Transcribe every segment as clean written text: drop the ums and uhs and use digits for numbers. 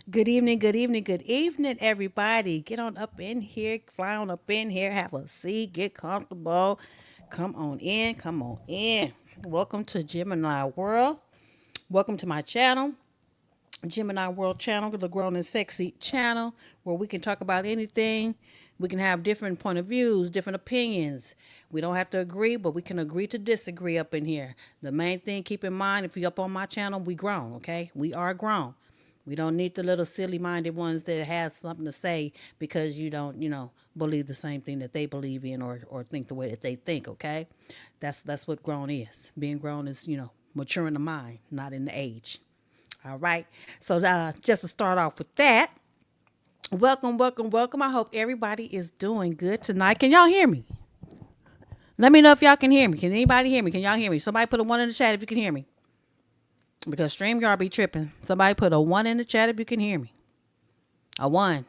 Good evening, good evening, everybody. Get on up in here, fly on up in here, have a seat, get comfortable. Come on in, come on in. Welcome to Gemini World. Welcome to my channel, Gemini World channel, the Grown and Sexy channel, where we can talk about anything. We can have different point of views, different opinions. We don't have to agree, but we can agree to disagree up in here. The main thing, keep in mind, if you're up on my channel, we grown, okay? We are grown. We don't need the little silly minded ones that has something to say because you don't, believe the same thing that they believe in or think the way that they think, okay? That's what grown is. Being grown is, mature in the mind, not in the age. All right. So just to start off with that, welcome, welcome, welcome. I hope everybody is doing good tonight. Can y'all hear me? Let me know if y'all can hear me. Can anybody hear me? Can y'all hear me? Somebody put a one in the chat if you can hear me. Because StreamYard be tripping. Somebody put a one in the chat if you can hear me. A one.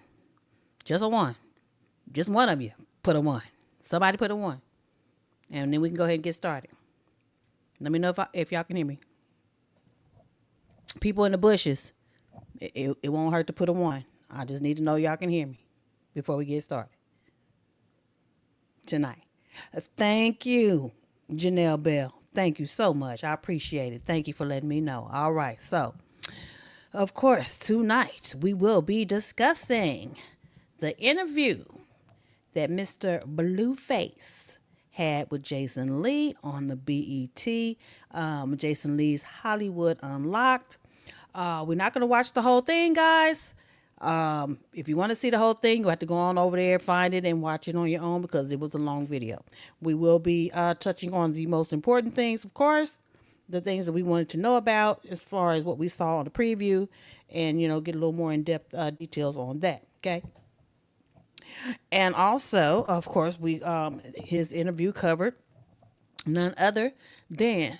Just a one. Just one of you put a one. Somebody put a one. And then we can go ahead and get started. Let me know if y'all can hear me. People in the bushes, it won't hurt to put a one. I just need to know y'all can hear me before we get started tonight. Thank you, Janelle Bell. Thank you so much. I appreciate it. Thank you for letting me know. All right. So, of course, tonight we will be discussing the interview that Mr. Blueface had with Jason Lee on the BET, Jason Lee's Hollywood Unlocked. We're not going to watch the whole thing, guys. If you want to see the whole thing, you have to go on over there, find it, and watch it on your own because it was a long video. We will be touching on the most important things, of course, the things that we wanted to know about as far as what we saw on the preview, and get a little more in-depth details on that. Okay. And also, of course, we his interview covered none other than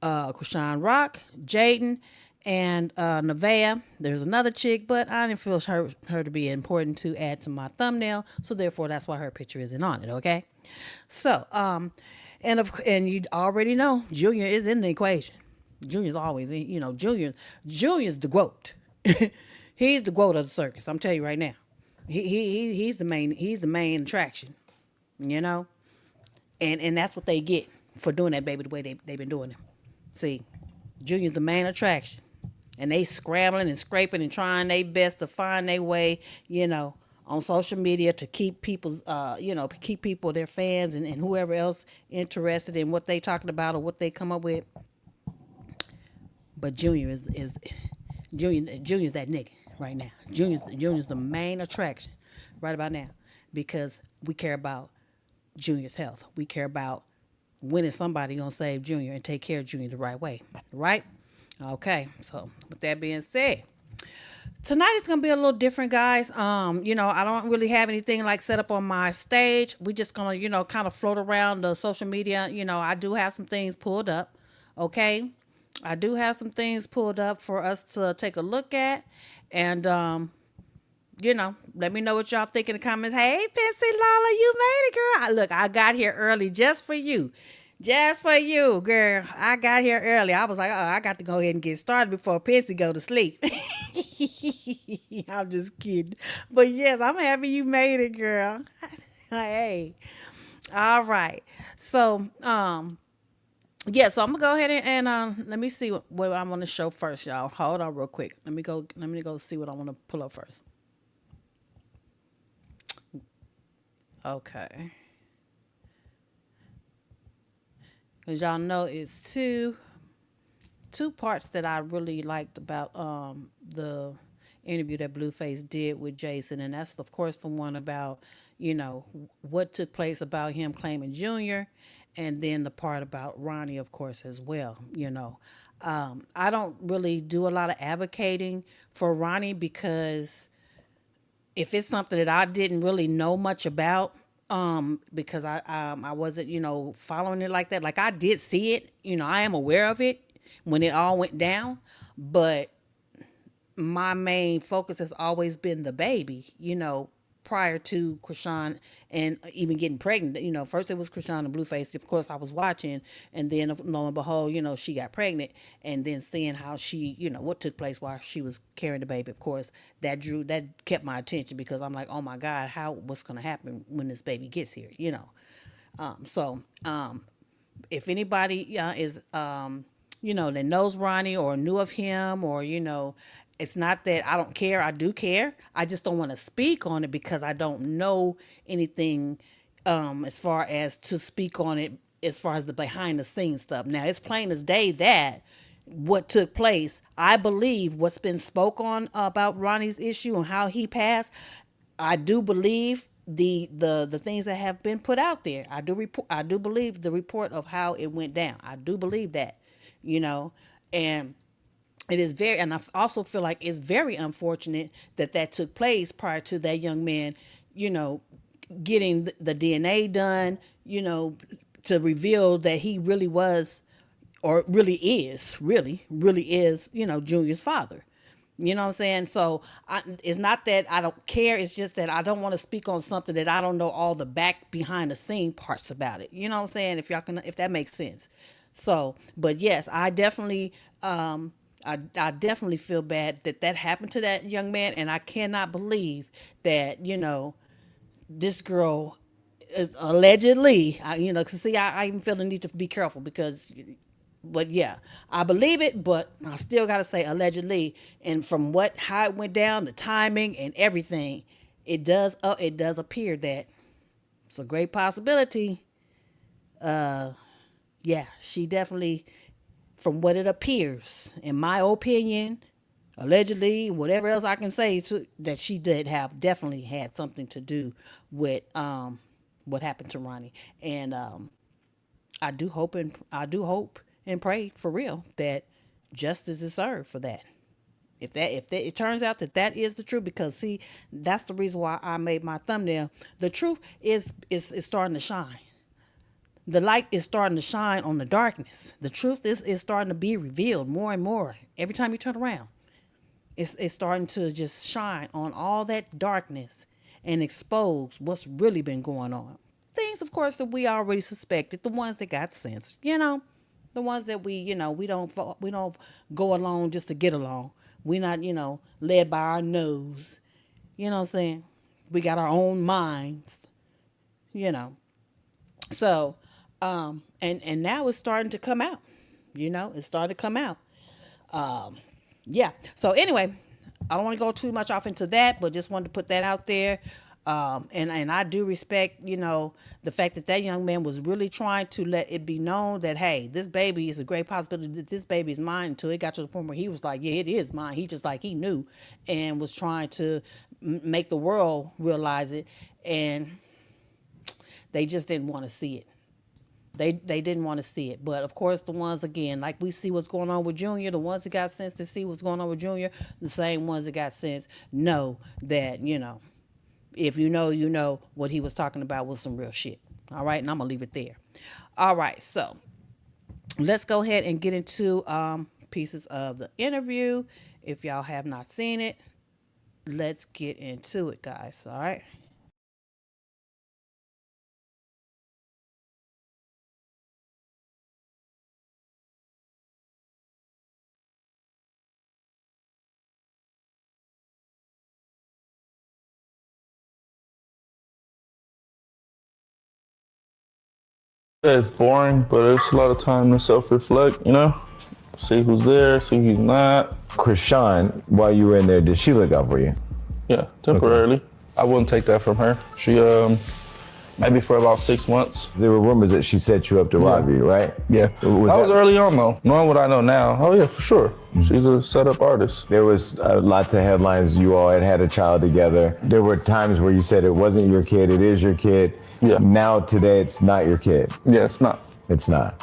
Krishan Rock, Jaden, and Nevaeh. There's another chick, but I didn't feel her to be important to add to my thumbnail, so therefore that's why her picture isn't on it. Okay, so and you already know Junior is in the equation. Junior's always Junior's the goat. He's the goat of the circus. I'm telling you right now. He's the main attraction, you know, and that's what they get for doing that, baby, the way they've been doing it. See, Junior's the main attraction, and they scrambling and scraping and trying their best to find their way, on social media to keep people's, keep people, their fans, and whoever else interested in what they talking about or what they come up with. But Junior is Junior's that nigga right now. Junior's the main attraction right about now because we care about Junior's health. We care about when is somebody gonna save Junior and take care of Junior the right way, right? Okay. So with that being said, tonight is gonna be a little different, guys. I don't really have anything like set up on my stage. We just gonna, kind of float around the social media. I do have some things pulled up. Okay. I do have some things pulled up for us to take a look at. And, let me know what y'all think in the comments. Hey, Pissy Lala, you made it, girl. Look, I got here early just for you. Just for you, girl. I got here early. I was like, oh, I got to go ahead and get started before Pissy go to sleep. I'm just kidding. But yes, I'm happy you made it, girl. Hey. All right. So, yeah, so I'm gonna go ahead and let me see what I want to show first, y'all. Hold on real quick. Let me go see what I want to pull up first. Okay. As y'all know, it's two parts that I really liked about the interview that Blueface did with Jason, and that's of course the one about what took place about him claiming Junior, and then the part about Ronnie, of course, as well. I don't really do a lot of advocating for Ronnie because if it's something that I didn't really know much about, because I wasn't, following it like that. Like I did see it, I am aware of it when it all went down, but my main focus has always been the baby, prior to Kashan and even getting pregnant. You know, first it was Kashan and Blueface. Of course, I was watching, and then lo and behold, you know, she got pregnant, and then seeing how she, you know, what took place while she was carrying the baby. Of course, that kept my attention because I'm like, oh my God, what's going to happen when this baby gets here? You know, if anybody is you know, that knows Ronnie or knew of him, or you know, it's not that I don't care. I do care. I just don't want to speak on it because I don't know anything as far as to speak on it as far as the behind the scenes stuff. Now it's plain as day that what took place. I believe what's been spoke on about Ronnie's issue and how he passed. I do believe the things that have been put out there. I do believe the report of how it went down. I do believe that, you know, and it is very, and I also feel like it's very unfortunate that that took place prior to that young man, you know, getting the DNA done, you know, to reveal that he really was, or really is, you know, Junior's father. You know what I'm saying? So it's not that I don't care. It's just that I don't want to speak on something that I don't know all the back behind the scene parts about it. You know what I'm saying? If that makes sense. So, but yes, I definitely, I definitely feel bad that happened to that young man. And I cannot believe that, you know, this girl allegedly, you know, 'cause see, I even feel the need to be careful because, but yeah, I believe it, but I still got to say allegedly. And from how it went down, the timing and everything, it does appear that it's a great possibility. Yeah, she definitely, from what it appears, in my opinion, allegedly, whatever else I can say, that she definitely had something to do with what happened to Ronnie. And I do hope and pray for real that justice is served for that. If it turns out that is the truth, because see, that's the reason why I made my thumbnail. The truth is starting to shine. The light is starting to shine on the darkness. The truth is starting to be revealed more and more. Every time you turn around, it's starting to just shine on all that darkness and expose what's really been going on. Things, of course, that we already suspected, the ones that got sense, you know, the ones that we don't go along just to get along. We're not, you know, led by our nose. You know what I'm saying? We got our own minds, you know. So, and now it's starting to come out. You know, it's starting to come out. Yeah. So anyway, I don't want to go too much off into that, but just wanted to put that out there. And I do respect, you know, the fact that young man was really trying to let it be known that, hey, this baby is a great possibility that this baby is mine, until it got to the point where he was like, yeah, it is mine. He just like, he knew, and was trying to make the world realize it. And they just didn't want to see it. They didn't want to see it. But of course, the ones, again, like we see what's going on with Junior, the ones that got sense to see what's going on with Junior, the same ones that got sense know that, you know, if you know what he was talking about was some real shit. All right, and I'm gonna leave it there. All right, so let's go ahead and get into pieces of the interview. If y'all have not seen it, let's get into it, guys. All right. Yeah, it's boring, but it's a lot of time to self-reflect, you know? See who's there, see who's not. Kashan, while you were in there, did she look out for you? Yeah, temporarily. Okay. I wouldn't take that from her. She, maybe for about 6 months. There were rumors that she set you up to rob you, right? Yeah. That was early on, though. Knowing what I know now, oh yeah, for sure. Mm-hmm. She's a setup artist. There was lots of headlines. You all had a child together. There were times where you said it wasn't your kid, it is your kid. Yeah. Now, today, it's not your kid. Yeah, it's not. It's not.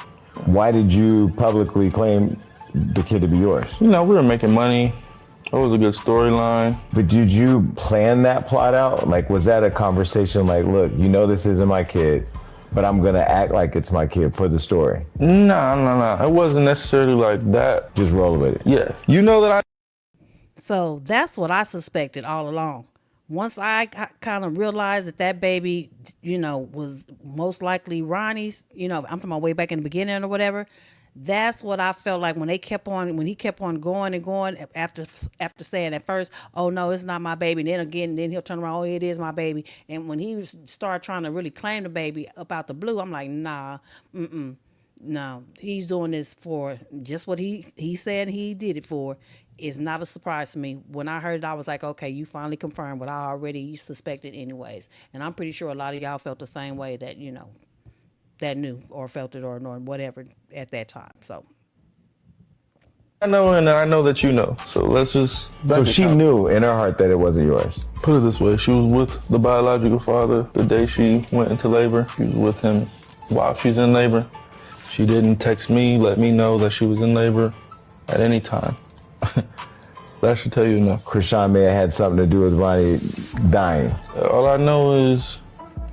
Why did you publicly claim the kid to be yours? You know, we were making money. It was a good storyline. But did you plan that plot out? Like, was that a conversation like, look, you know this isn't my kid, but I'm gonna act like it's my kid for the story? No. It wasn't necessarily like that. Just roll with it. Yeah. You know that I... So that's what I suspected all along. once I kind of realized that that baby, was most likely Ronnie's, I'm talking about way back in the beginning or whatever. That's what I felt like when he kept on going and going after saying at first, oh no, it's not my baby. And then again, then he'll turn around, oh, it is my baby. And when he started trying to really claim the baby about the blue, I'm like, nah, no, he's doing this for just what he said he did it for. It's not a surprise to me. When I heard it, I was like, okay, you finally confirmed what I already suspected anyways. And I'm pretty sure a lot of y'all felt the same way that, that knew or felt it or whatever at that time. So I know, and I know that you know. So let's just. So she knew in her heart that it wasn't yours. Put it this way: she was with the biological father the day she went into labor. She was with him while she's in labor. She didn't text me, let me know that she was in labor at any time. That should tell you enough. Kashan may have had something to do with Ronnie dying. All I know is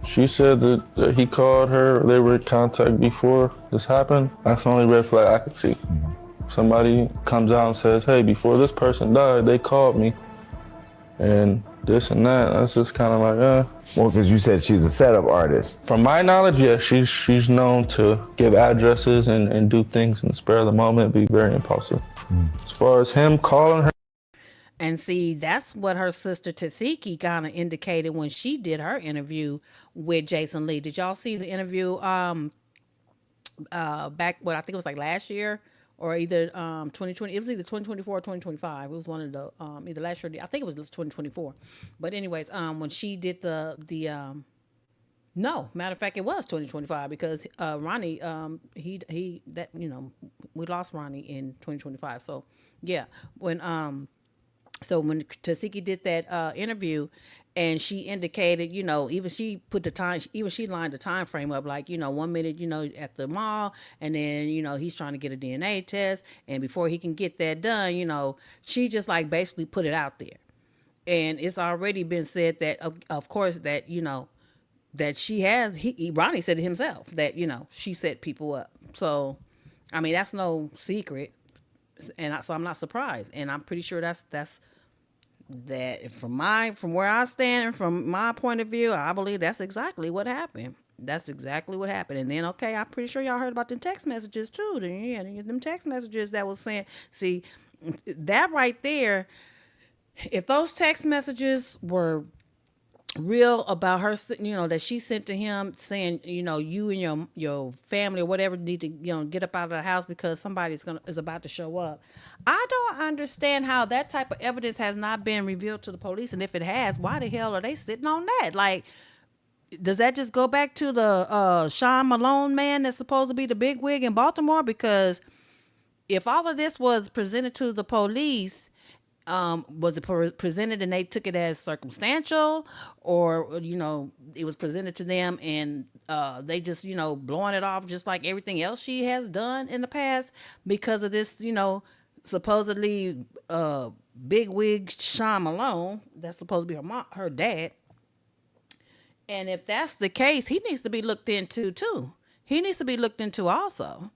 she said that he called her, they were in contact before this happened. That's the only red flag I could see. Somebody comes out and says, hey, before this person died, they called me. And this and that, that's just kind of like, Well, because you said she's a setup artist. From my knowledge, yes, she's known to give addresses and do things in the spur of the moment, be very impulsive. As far as him calling her. And see, that's what her sister Tasiki kind of indicated when she did her interview with Jason Lee. Did y'all see the interview back what I think it was like last year or either 2020? It was either 2024 or 2025. It was one of the either last year. I think it was 2024. But anyways, when she did the no, matter of fact, it was 2025 because Ronnie, he that we lost Ronnie in 2025. So yeah, so when Tasiki did that interview, and she indicated, even she put the time, even she lined the time frame up, like 1 minute, at the mall, and then he's trying to get a DNA test, and before he can get that done, she just like basically put it out there, and it's already been said that of course that that she has. Ronnie said it himself that she set people up. So, I mean that's no secret. So I'm not surprised, and I'm pretty sure that's that from where I stand and from my point of view, I believe that's exactly what happened. That's exactly what happened. And then okay, I'm pretty sure y'all heard about them text messages too. Them text messages that was saying, see, that right there. If those text messages were real about her, that she sent to him saying, you and your family or whatever need to, get up out of the house because somebody's is about to show up. I don't understand how that type of evidence has not been revealed to the police, and if it has, why the hell are they sitting on that? Like, does that just go back to the Sean Malone man that's supposed to be the big wig in Baltimore? Because if all of this was presented to the police, was it presented and they took it as circumstantial, or it was presented to them and they just blowing it off just like everything else she has done in the past because of this supposedly big wig Sean Malone that's supposed to be her dad. And if that's the case, he needs to be looked into too. He needs to be looked into also.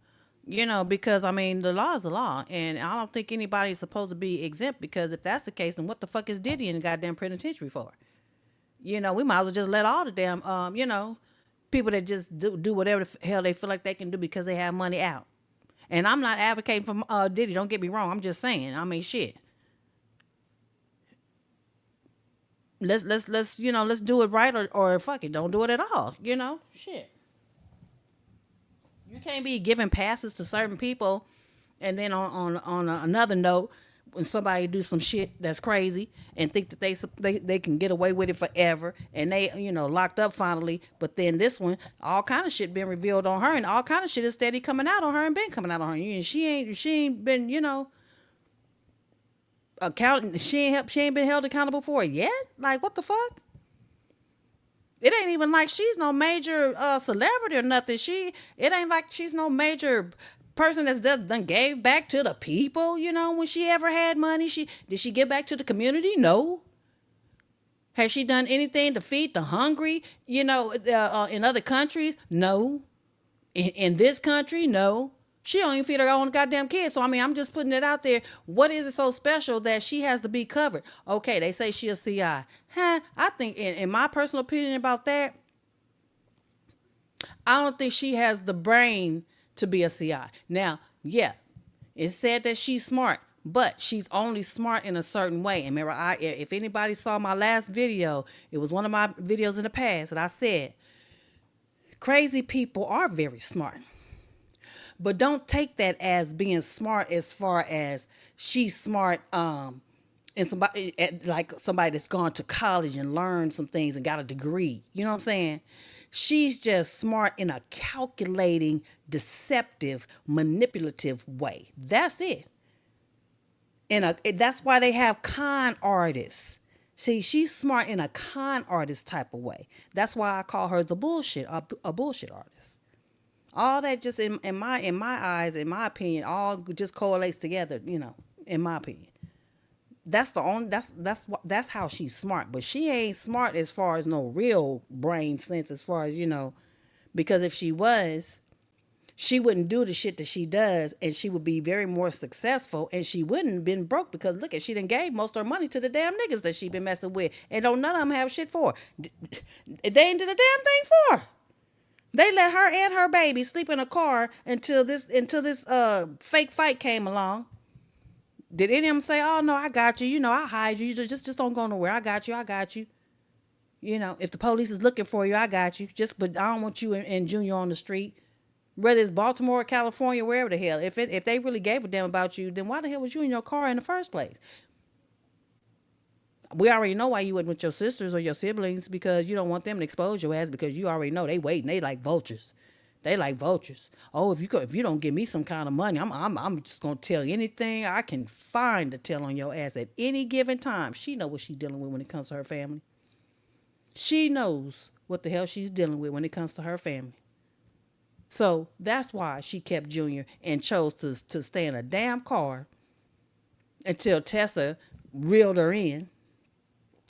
Because I mean, the law is the law, and I don't think anybody's supposed to be exempt. Because if that's the case, then what the fuck is Diddy in the goddamn penitentiary for? We might as well just let all the damn, people that just do whatever the hell they feel like they can do because they have money out. And I'm not advocating for Diddy. Don't get me wrong. I'm just saying. I mean, shit. Let's do it right or fuck it, don't do it at all. Shit. You can't be giving passes to certain people, and then on another note, when somebody do some shit that's crazy and think that they can get away with it forever, and they locked up finally, but then this one, all kind of shit been revealed on her, and all kind of shit is steady coming out on her and been coming out on her. And she ain't been she ain't been held accountable for it yet. Like what the fuck? It ain't even like she's no major celebrity or nothing. It ain't like she's no major person that's done gave back to the people, when she ever had money. Did she give back to the community? No. Has she done anything to feed the hungry, in other countries? No. In this country? No. She don't even feed her own goddamn kids. So I mean, I'm just putting it out there. What is it so special that she has to be covered? Okay, they say she a CI. Huh? I think, in my personal opinion about that, I don't think she has the brain to be a CI. Now, yeah, it's said that she's smart, but she's only smart in a certain way. And remember, if anybody saw my last video, it was one of my videos in the past that I said, crazy people are very smart. But don't take that as being smart as far as she's smart and somebody like somebody that's gone to college and learned some things and got a degree. You know what I'm saying? She's just smart in a calculating, deceptive, manipulative way. That's it. That's why they have con artists. See, she's smart in a con artist type of way. That's why I call her the bullshit, a bullshit artist. All that just in my eyes, in my opinion, all just correlates together, you know, in my opinion. That's how she's smart, but she ain't smart as far as no real brain sense, as far as, you know, because if she was, she wouldn't do the shit that she does, and she would be very more successful, and she wouldn't have been broke, because look at, she done gave most of her money to the damn niggas that she been messing with, and don't none of them have shit for her. They ain't did a damn thing for her. They let her and her baby sleep in a car until this fake fight came along. Did any of them say, "Oh no, I got you. You know, I hide you. You just don't go nowhere. I got you. I got you." You know, if the police is looking for you, I got you. But I don't want you and Junior on the street. Whether it's Baltimore, California, wherever the hell. If they really gave a damn about you, then why the hell was you in your car in the first place? We already know why you went with your sisters or your siblings, because you don't want them to expose your ass, because you already know they waiting. They like vultures. They like vultures. Oh, if you don't give me some kind of money, I'm just gonna tell anything I can find to tell on your ass at any given time. She know what she's dealing with when it comes to her family. She knows what the hell she's dealing with when it comes to her family. So that's why she kept Junior and chose to stay in a damn car until Tessa reeled her in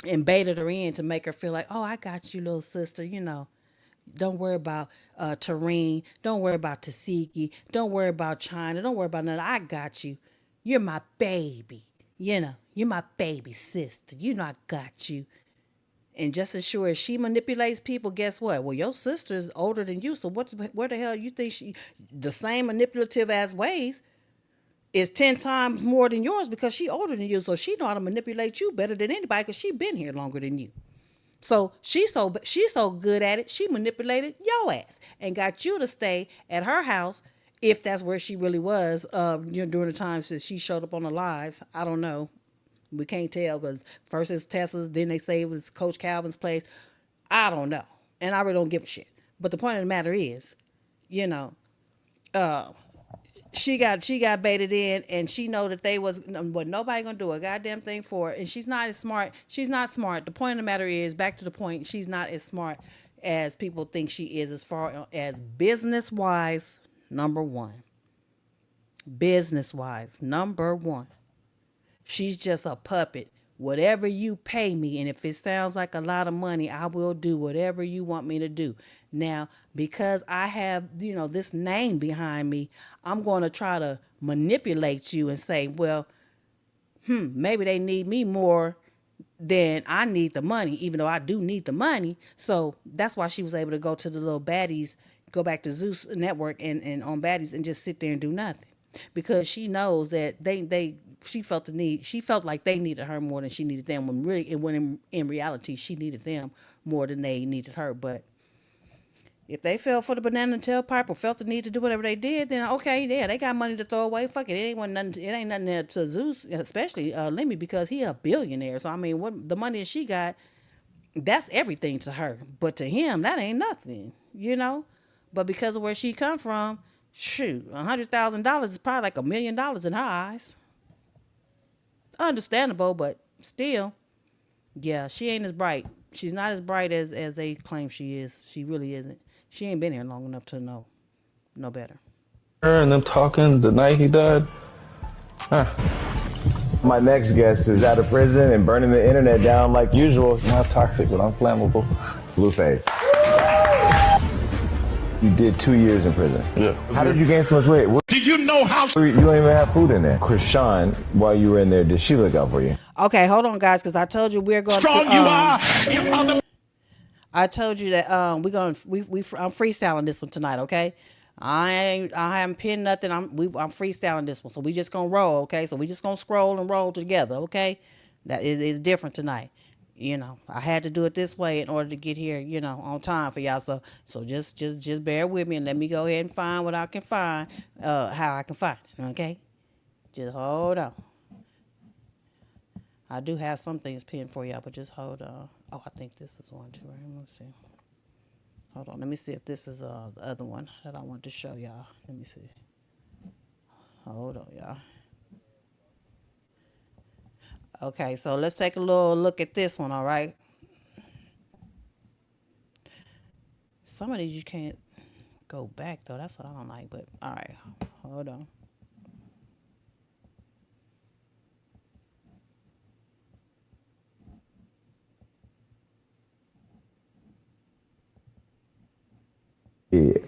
and baited her in to make her feel like, oh, I got you, little sister, you know. Don't worry about Tareen. Don't worry about Tasiki. Don't worry about China. Don't worry about nothing. I got you. You're my baby. You know, you're my baby sister. You know I got you. And just as sure as she manipulates people, guess what? Well, your sister's older than you, so where the hell you think the same manipulative as ways is 10 times more than yours, because she older than you, so she know how to manipulate you better than anybody, because she been here longer than you. So she's so good at it, she manipulated your ass and got you to stay at her house, if that's where she really was, during the times that she showed up on the lives. I don't know. We can't tell, because first it's Tessa's, then they say it was Coach Calvin's place. I don't know. And I really don't give a shit. But the point of the matter is, you know, she got baited in, and she know that but nobody gonna do a goddamn thing for her. And she's not as smart. She's not smart. The point of the matter is, back to the point, she's not as smart as people think she is, as far as business-wise, number one. Business-wise, number one. She's just a puppet. Whatever you pay me, and if it sounds like a lot of money, I will do whatever you want me to do. Now, because I have, you know, this name behind me, I'm going to try to manipulate you and say, well, maybe they need me more than I need the money, even though I do need the money. So that's why she was able to go to the little baddies, go back to Zeus Network and on baddies and just sit there and do nothing. Because she knows that she felt the need. She felt like they needed her more than she needed them. When in reality, she needed them more than they needed her. But if they fell for the banana tailpipe or felt the need to do whatever they did, then okay, yeah, they got money to throw away. Fuck it, it ain't nothing there to Zeus, especially Lemmy, because he a billionaire. So I mean, what the money that she got, that's everything to her. But to him, that ain't nothing, you know. But because of where she come from, shoot, $100,000 is probably like $1 million in her eyes. Understandable, but still, yeah, she ain't as bright. She's not as bright as they claim she is. She really isn't. She ain't been here long enough to know better. Her and them talking the night he died. My next guest is out of prison and burning the internet down like usual. Not toxic, but I'm flammable. Blueface. You did 2 years in prison. Yeah. How did you gain so much weight? Do you know how You don't even have food in there. Krishan, while you were in there, did she look out for you? Okay, hold on, guys, because I told you we're going strong to. you are? If other I told you that I'm freestyling this one tonight. Okay, I haven't pinned nothing. I'm freestyling this one, so we just gonna roll. Okay, so we just gonna scroll and roll together. Okay, that is different tonight. You know, I had to do it this way in order to get here, you know, on time for y'all. So just bear with me and let me go ahead and find what I can find, how I can find it. Okay, just hold on. I do have some things pinned for y'all, but just hold on. Oh, I think this is one too. Right? Let me see. Hold on. Let me see if this is the other one that I want to show y'all. Let me see. Hold on, y'all. Okay, so let's take a little look at this one, all right? Some of these you can't go back, though. That's what I don't like, but all right. Hold on.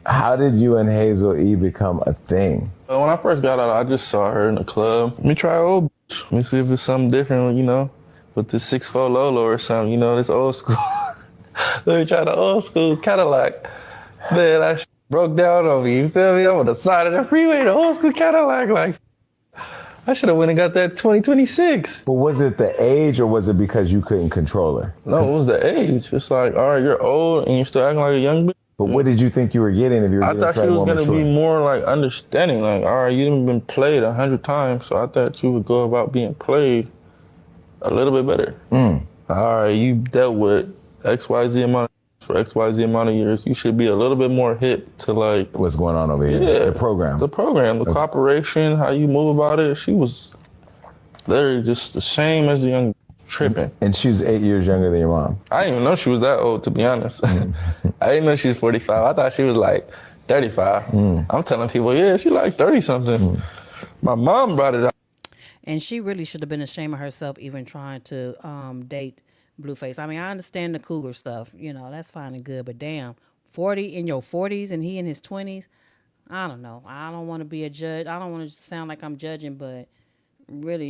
How did you and Hazel E become a thing? When I first got out, I just saw her in the club. Let me try her old bitch. Let me see if it's something different, you know, with this 6'4" Lolo or something, you know, this old school. Let me try the old school Cadillac. Man, that shit broke down on me, you feel me? I'm on the side of the freeway, the old school Cadillac, like, I should have went and got that 2026. But was it the age or was it because you couldn't control her? No, it was the age. It's like, all right, you're old and you're still acting like a young bitch. But what did you think you were getting if you were I getting thought she slightly was more gonna mature? be more like understanding. Like, all right, you done been played 100 times, so I thought you would go about being played a little bit better. All right, you dealt with XYZ amount for XYZ amount of years. You should be a little bit more hip to like What's going on over here? Yeah. The program. the cooperation, how you move about it. She was literally just the same as the young tripping. And she's 8 years younger than your mom. I didn't even know she was that old, to be honest. I didn't know she was 45. I thought she was like 35. I'm telling people, yeah, she like 30 something. My mom brought it up. And she really should have been ashamed of herself even trying to date Blueface. I mean, I understand the cougar stuff. You know, that's fine and good. But damn, 40 in your 40s and he in his 20s. I don't know. I don't want to be a judge. I don't want to sound like I'm judging, but really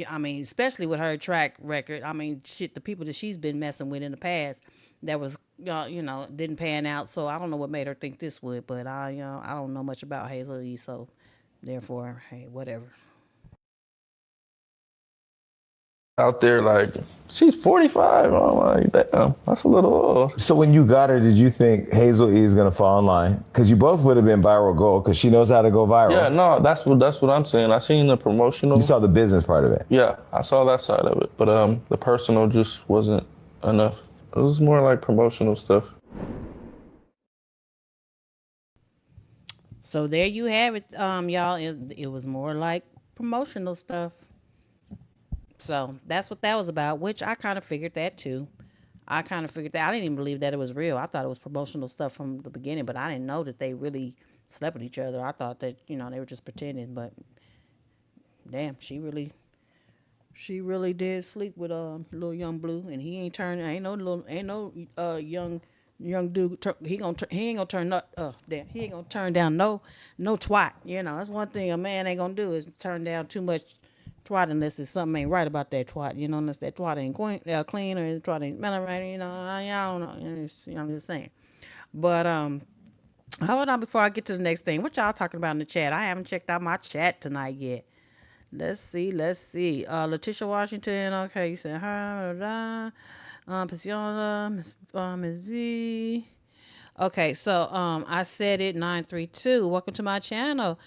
I mean, especially with her track record. I mean, shit, the people that she's been messing with in the past that was, you know, didn't pan out. So I don't know what made her think this would, but I don't know much about Hazel E. So therefore, hey, whatever. Out there like, she's 45. I'm like, damn, that's a little old. So when you got her, did you think Hazel E is gonna fall in line? Because you both would have been viral gold because she knows how to go viral. Yeah, no, that's what I'm saying. I seen the promotional. You saw the business part of it. Yeah, I saw that side of it. But the personal just wasn't enough. It was more like promotional stuff. So there you have it, y'all. It was more like promotional stuff. So that's what that was about, which I kind of figured that too. I kind of figured that. I didn't even believe that it was real. I thought it was promotional stuff from the beginning, but I didn't know that they really slept with each other. I thought that, you know, they were just pretending, but damn, she really did sleep with little young Blue, and he ain't young dude. He ain't gonna turn he ain't gonna turn down no twat. You know, that's one thing a man ain't gonna do is turn down too much twat unless it's something ain't right about that twat. You know, unless that twat ain't clean or the twat ain't smelling right. You know, I don't know. I'm just saying. But hold on before I get to the next thing. What y'all talking about in the chat? I haven't checked out my chat tonight yet. Let's see. Letitia Washington. Okay, you said her. Pasiola, Miss V. Okay, so I said it 932. Welcome to my channel.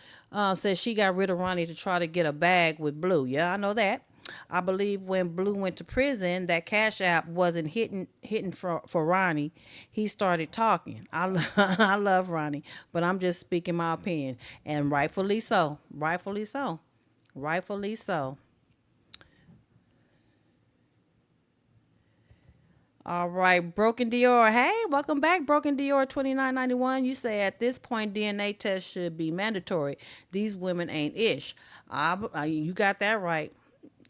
Says she got rid of Ronnie to try to get a bag with Blue. Yeah, I know that. I believe when Blue went to prison, that Cash App wasn't hitting for Ronnie. He started talking. I love Ronnie, but I'm just speaking my opinion, and rightfully so. Rightfully so. Rightfully so. All right, Broken Dior. Hey, welcome back, Broken Dior 2991. You say at this point DNA test should be mandatory. These women ain't ish. You got that right.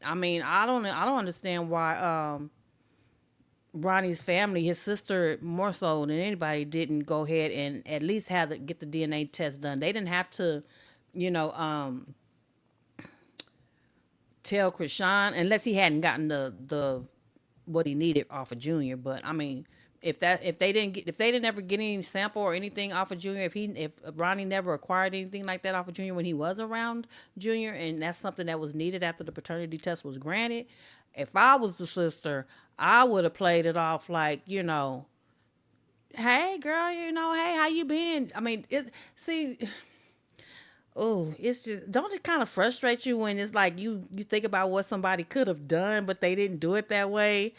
I mean, I don't understand why Ronnie's family, his sister more so than anybody, didn't go ahead and at least have to get the DNA test done. They didn't have to, you know, tell Krishan unless he hadn't gotten the what he needed off of Junior. But I mean, if they didn't ever get any sample or anything off of Junior, if Ronnie never acquired anything like that off of Junior when he was around Junior, and that's something that was needed after the paternity test was granted, if I was the sister, I would have played it off like, hey girl, hey, how you been? I mean, see. Oh, it's just, don't it kind of frustrate you when it's like you think about what somebody could have done, but they didn't do it that way,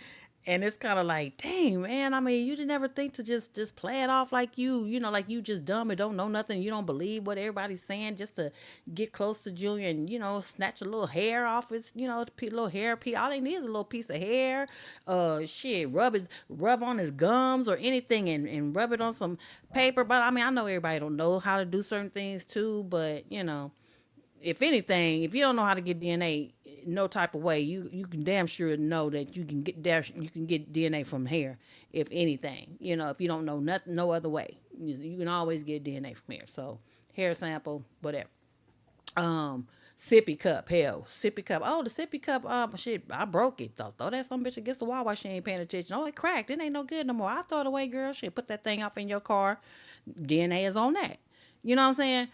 and it's kind of like, dang man. I mean, you didn't ever think to just play it off like like you just dumb and don't know nothing. You don't believe what everybody's saying just to get close to Junior and snatch a little hair off his little hair piece. All they need is a little piece of hair. Shit, rub on his gums or anything and rub it on some paper. But I mean, I know everybody don't know how to do certain things too, but if anything, if you don't know how to get DNA no type of way, you can damn sure know that you can get DNA from hair. If anything, if you don't know nothing, no other way, you can always get DNA from hair. So hair sample, whatever. Sippy cup, hell, sippy cup. Oh, the sippy cup. Shit, I broke it. Throw that some bitch against the wall while she ain't paying attention. Oh, it cracked. It ain't no good no more. I throw it away, girl. Shit, put that thing off in your car. DNA is on that. You know what I'm saying?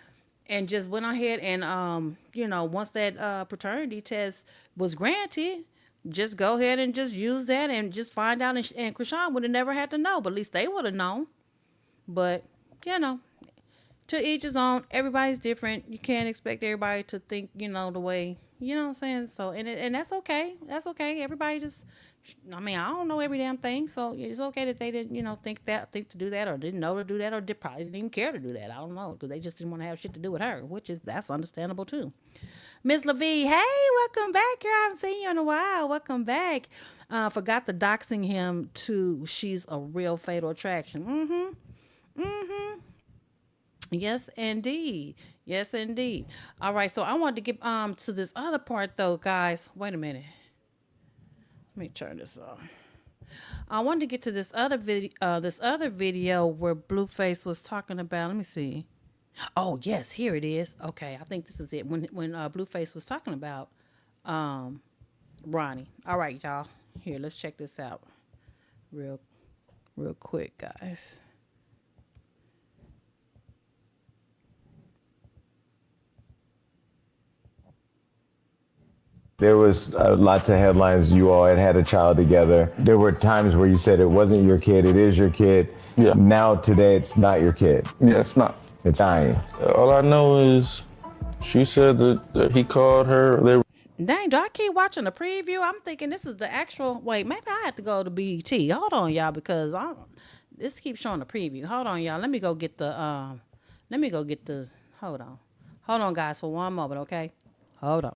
And just went ahead and once that paternity test was granted, just go ahead and just use that and just find out. And Krishan would have never had to know, but at least they would have known. But to each his own. Everybody's different. You can't expect everybody to think the way what I'm saying. So and that's okay. That's okay. Everybody just. I mean, I don't know every damn thing, so it's okay that they didn't, think to do that, or didn't know to do that, or probably didn't even care to do that. I don't know, because they just didn't want to have shit to do with her, that's understandable too. Miss LaVie, hey, welcome back, girl. I haven't seen you in a while. Welcome back. Forgot the doxing him to she's a real fatal attraction. Yes, indeed. Yes, indeed. All right, so I wanted to get to this other part though, guys. Wait a minute. Let me turn this off. I wanted to get to this other video. This other video where Blueface was talking about. Let me see. Oh yes, here it is. Okay, I think this is it. When Blueface was talking about Ronnie. All right, y'all. Here, let's check this out, real quick, guys. There was lots of headlines. You all had a child together. There were times where you said it wasn't your kid. It is your kid. Yeah. Now today, it's not your kid. Yeah, it's not. It's dying. All I know is she said that he called her. They Dang, do I keep watching the preview? I'm thinking this is the actual. Wait, maybe I have to go to BET. Hold on, y'all, because this keeps showing the preview. Hold on, y'all. Let me go get the. Hold on. Hold on, guys, for one moment, okay? Hold on.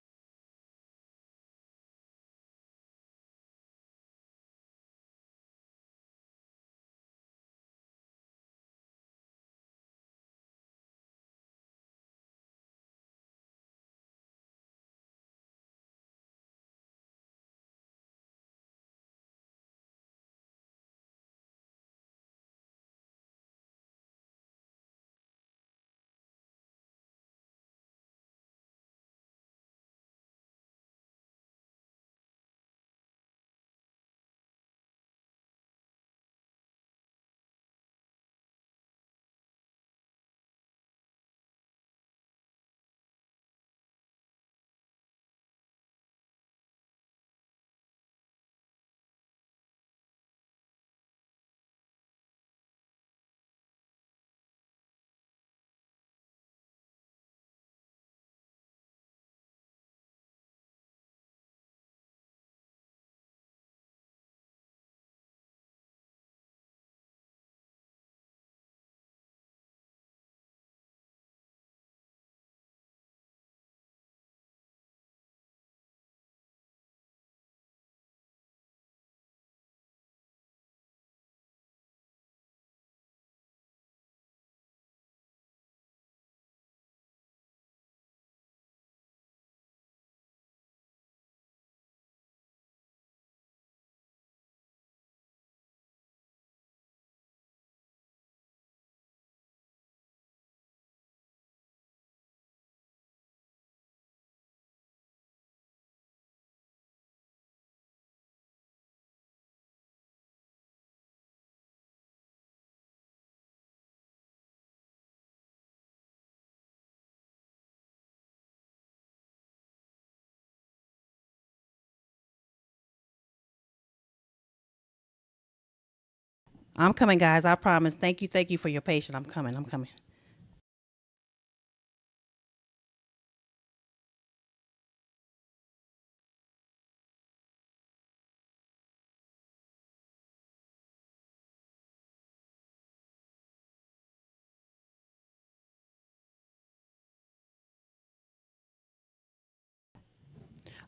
I'm coming, guys. I promise. Thank you for your patience. I'm coming. I'm coming.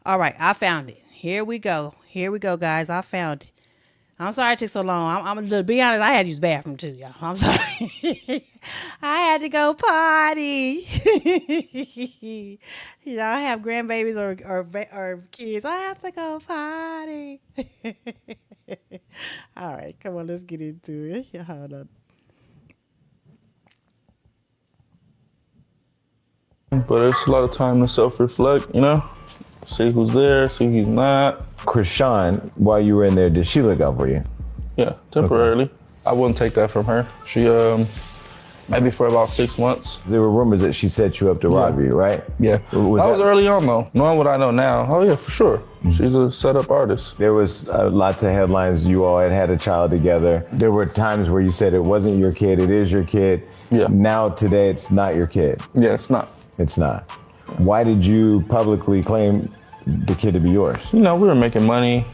All right, I found it. Here we go. Here we go, guys. I found it. I'm sorry it took so long. I'm to be honest. I had to use the bathroom too, y'all. I'm sorry. I had to go potty. Y'all have grandbabies or kids. I have to go potty. All right, come on. Let's get into it. Hold on. But it's a lot of time to self-reflect, you know? See who's there, see who's not. Krishan, while you were in there, did she look out for you? Yeah, temporarily. I wouldn't take that from her. She, maybe for about 6 months. There were rumors that she set you up to rob you, right? Yeah. That was early on though. Knowing what I know now, oh yeah, for sure. She's a setup artist. There was lots of headlines. You all had a child together. There were times where you said it wasn't your kid, it is your kid. Yeah. Now today it's not your kid. Yeah, it's not. It's not. Why did you publicly claim the kid to be yours? You know, we were making money.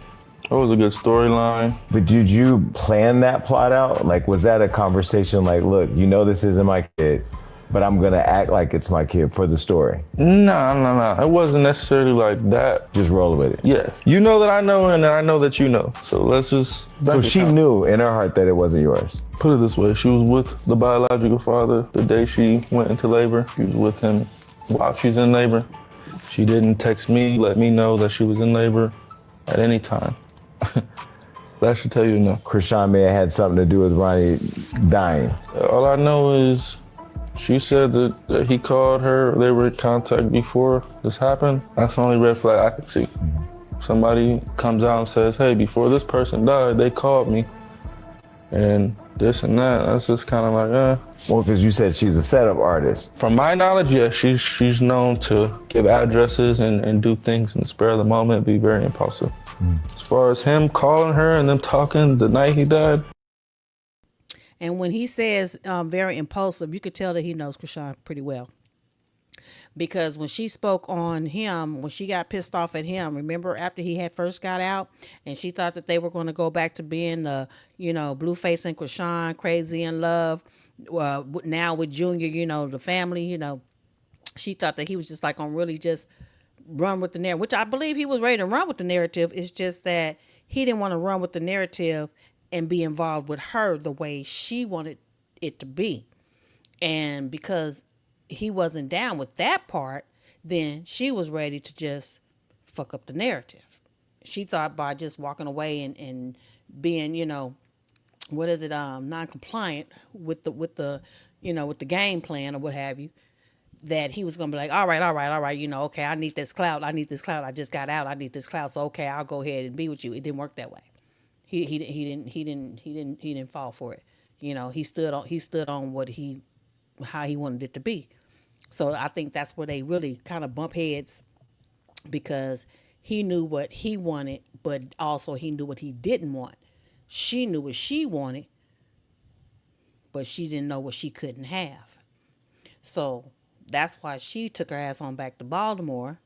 It was a good storyline. But did you plan that plot out? Like, was that a conversation like, look, you know this isn't my kid, but I'm gonna act like it's my kid for the story? No. It wasn't necessarily like that. Just roll with it. Yeah. You know that I know and I know that you know. So let's just... So she knew in her heart that it wasn't yours? Put it this way, she was with the biological father the day she went into labor. She was with him while she's in labor. She didn't text me, let me know that she was in labor at any time. That should tell you enough. Krishan may have had something to do with Ronnie dying. All I know is she said that he called her, they were in contact before this happened. That's the only red flag I could see. Somebody comes out and says, hey, before this person died, they called me. And this and that, that's just kind of like, Well, because you said she's a setup artist. From my knowledge, yes, she's known to give addresses and do things in the spur of the moment, be very impulsive. As far as him calling her and them talking the night he died. And when he says very impulsive, you could tell that he knows Kashan pretty well. Because when she spoke on him, when she got pissed off at him, remember after he had first got out and she thought that they were going to go back to being the, Blueface and Kashan, crazy in love. Now with Junior, the family, she thought that he was just like going to really just run with the narrative, which I believe he was ready to run with the narrative. It's just that he didn't want to run with the narrative and be involved with her the way she wanted it to be. And because he wasn't down with that part, then she was ready to just fuck up the narrative. She thought by just walking away and being, non-compliant with the game plan or what have you, that he was gonna be like, all right, okay, I need this clout. I just got out. I need this clout. So okay, I'll go ahead and be with you. It didn't work that way. He didn't fall for it. He stood on how he wanted it to be. So I think that's where they really kind of bump heads, because he knew what he wanted, but also he knew what he didn't want. She knew what she wanted, but she didn't know what she couldn't have. So that's why she took her ass on back to Baltimore,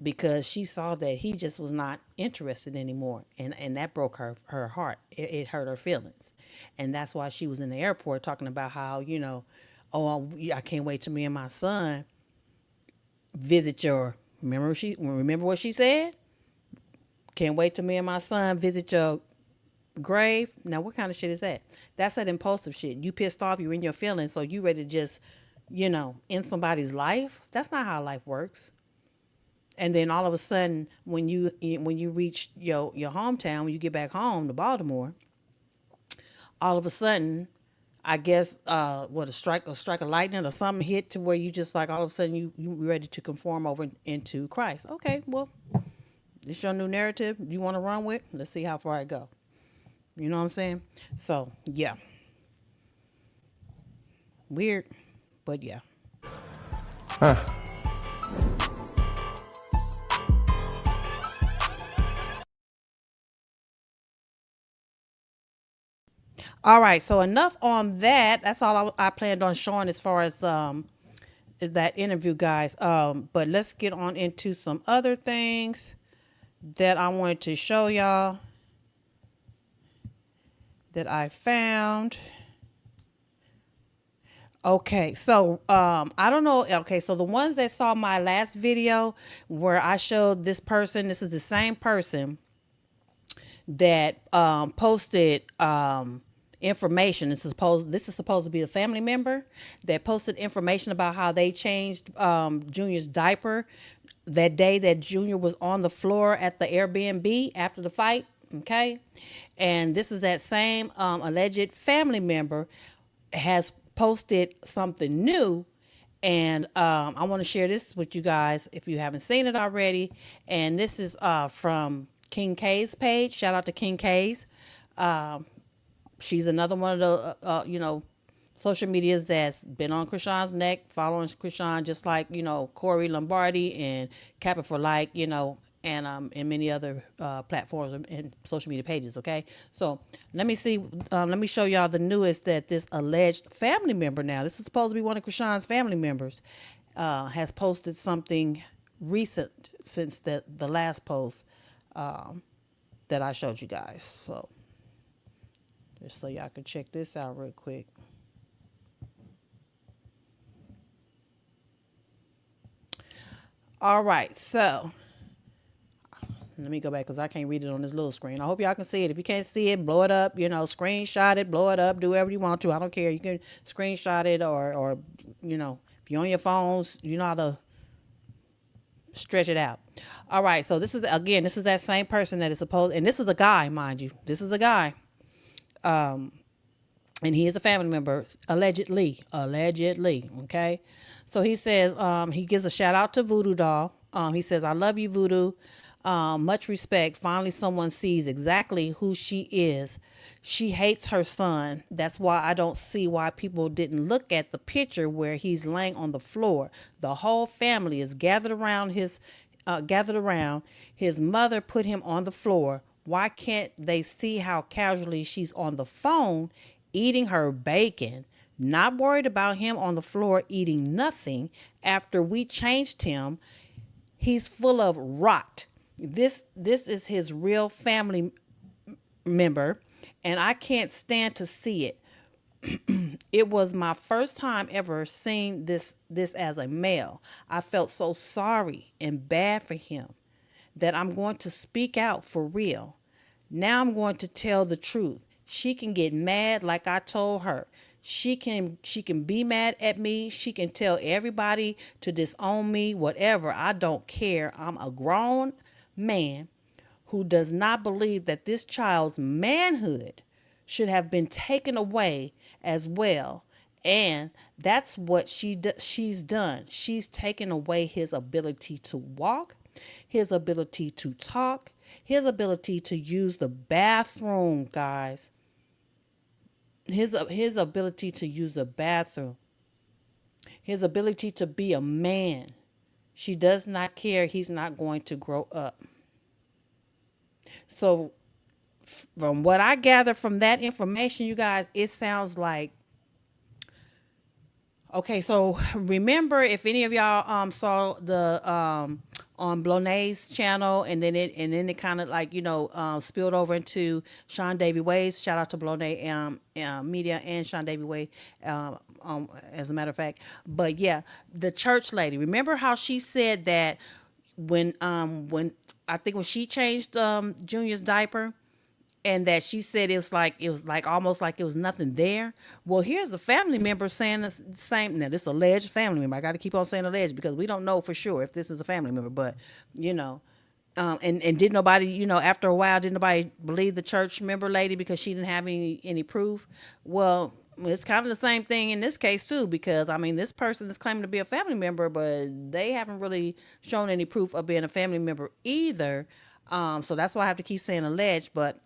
because she saw that he just was not interested anymore. And that broke her heart. It hurt her feelings. And that's why she was in the airport talking about how, I can't wait till me and my son visit your, remember what she said? Can't wait till me and my son visit your grave. Now, what kind of shit is that? That's that impulsive shit. You pissed off, you're in your feelings, so you ready to just, end somebody's life. That's not how life works. And then all of a sudden, when you reach your hometown, when you get back home to Baltimore, all of a sudden, I guess a strike of lightning or something hit to where you just like all of a sudden you ready to conform over into Christ. Okay, well, this your new narrative you want to run with? Let's see how far I go. You know what I'm saying? So yeah, weird, but yeah. All right, so enough on that. That's all I planned on showing as far as is that interview, guys. But let's get on into some other things that I wanted to show y'all that I found. Okay, so I don't know. Okay, so the ones that saw my last video where I showed this person, this is the same person that posted information. This is supposed to be a family member that posted information about how they changed Junior's diaper that day that Junior was on the floor at the Airbnb after the fight. Okay, and this is that same alleged family member has posted something new, and I want to share this with you guys if you haven't seen it already. And this is from King K's page. Shout out to King K's. She's another one of the social medias that's been on Krishan's neck, following Krishan, just like Corey Lombardi and Kappa for Like, and many other platforms and social media pages. Okay, so let me show y'all the newest that this alleged family member, now this is supposed to be one of Krishan's family members, has posted something recent since the last post that I showed you guys. So just so y'all can check this out real quick. All right, so let me go back because I can't read it on this little screen. I hope y'all can see it. If you can't see it, blow it up, screenshot it, blow it up, do whatever you want to. I don't care. You can screenshot it or if you're on your phones, you know how to stretch it out. All right, so this is that same person that is supposed, and this is a guy, mind you. This is a guy. And he is a family member, allegedly, okay? So he says, he gives a shout out to Voodoo Doll. He says, I love you, Voodoo. Much respect. Finally, someone sees exactly who she is. She hates her son. That's why I don't see why people didn't look at the picture where he's laying on the floor. The whole family is gathered around his mother put him on the floor. Why can't they see how casually she's on the phone eating her bacon, not worried about him on the floor eating nothing after we changed him? He's full of rot. This is his real family member, and I can't stand to see it. It was my first time ever seeing this as a male. I felt so sorry and bad for him that I'm going to speak out for real. Now I'm going to tell the truth. She can get mad like I told her. She can be mad at me. She can tell everybody to disown me, whatever. I don't care. I'm a grown man who does not believe that this child's manhood should have been taken away as well. And that's what she's done. She's taken away his ability to walk, his ability to talk, his ability to use the bathroom, guys. His ability to use the bathroom. His ability to be a man. She does not care. He's not going to grow up. So from what I gather from that information, you guys, it sounds like, okay, so remember, if any of y'all saw the on Blonay's channel, and then it kind of like spilled over into Sean Davy Way's. Shout out to Blonay Media and Sean Davy Way, as a matter of fact. But yeah, the church lady. Remember how she said that when I think when she changed Junior's diaper, and that she said it was like almost like it was nothing there. Well, here's a family member saying the same. Now, this is alleged family member. I got to keep on saying alleged because we don't know for sure if this is a family member. But and did nobody, after a while, did nobody believe the church member lady because she didn't have any proof? Well, it's kind of the same thing in this case too, because this person is claiming to be a family member, but they haven't really shown any proof of being a family member either. So that's why I have to keep saying alleged, but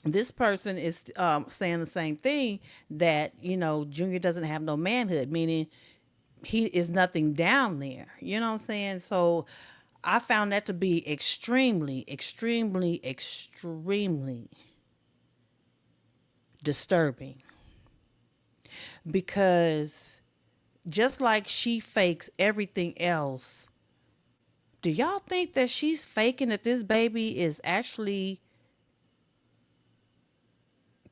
this person is saying the same thing, that Junior doesn't have no manhood, meaning he is nothing down there. You know what I'm saying? So I found that to be extremely, extremely, extremely disturbing because just like she fakes everything else, do y'all think that she's faking that this baby is actually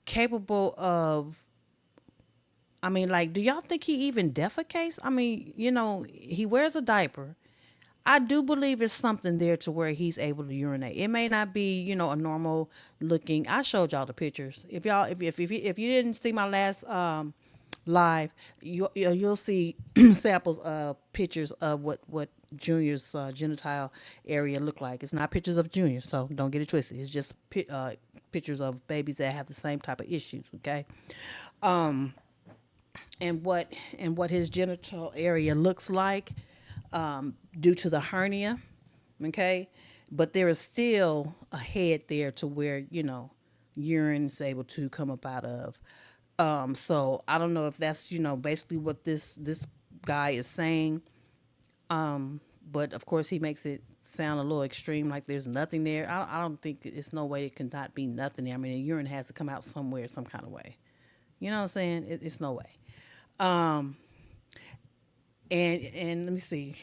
capable of, I mean, like, do y'all think he even defecates? I mean, he wears a diaper. I do believe it's something there to where he's able to urinate. It may not be, a normal looking. I showed y'all the pictures. If you didn't see my last live, you'll see samples of pictures of what Junior's genital area look like. It's not pictures of Junior, so don't get it twisted. It's just pictures of babies that have the same type of issues. Okay, and what his genital area looks like due to the hernia. Okay, but there is still a head there to where urine is able to come up out of. So I don't know if that's basically what this guy is saying. But of course he makes it sound a little extreme, like there's nothing there. I don't think it's no way it can not be nothing there. I mean, the urine has to come out somewhere, some kind of way. You know what I'm saying? It's no way. And let me see.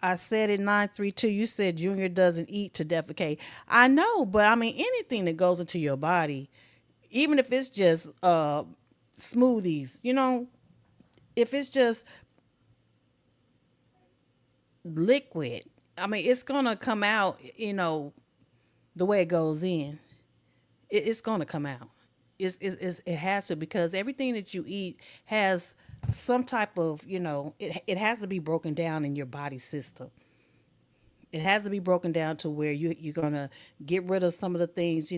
I said it 932. You said Junior doesn't eat to defecate. I know, but I mean anything that goes into your body, even if it's just smoothies, if it's just liquid, I mean it's gonna come out, the way it goes in. It's gonna come out. It has to, because everything that you eat has some type of, it has to be broken down in your body system. It has to be broken down to where you're going to get rid of some of the things,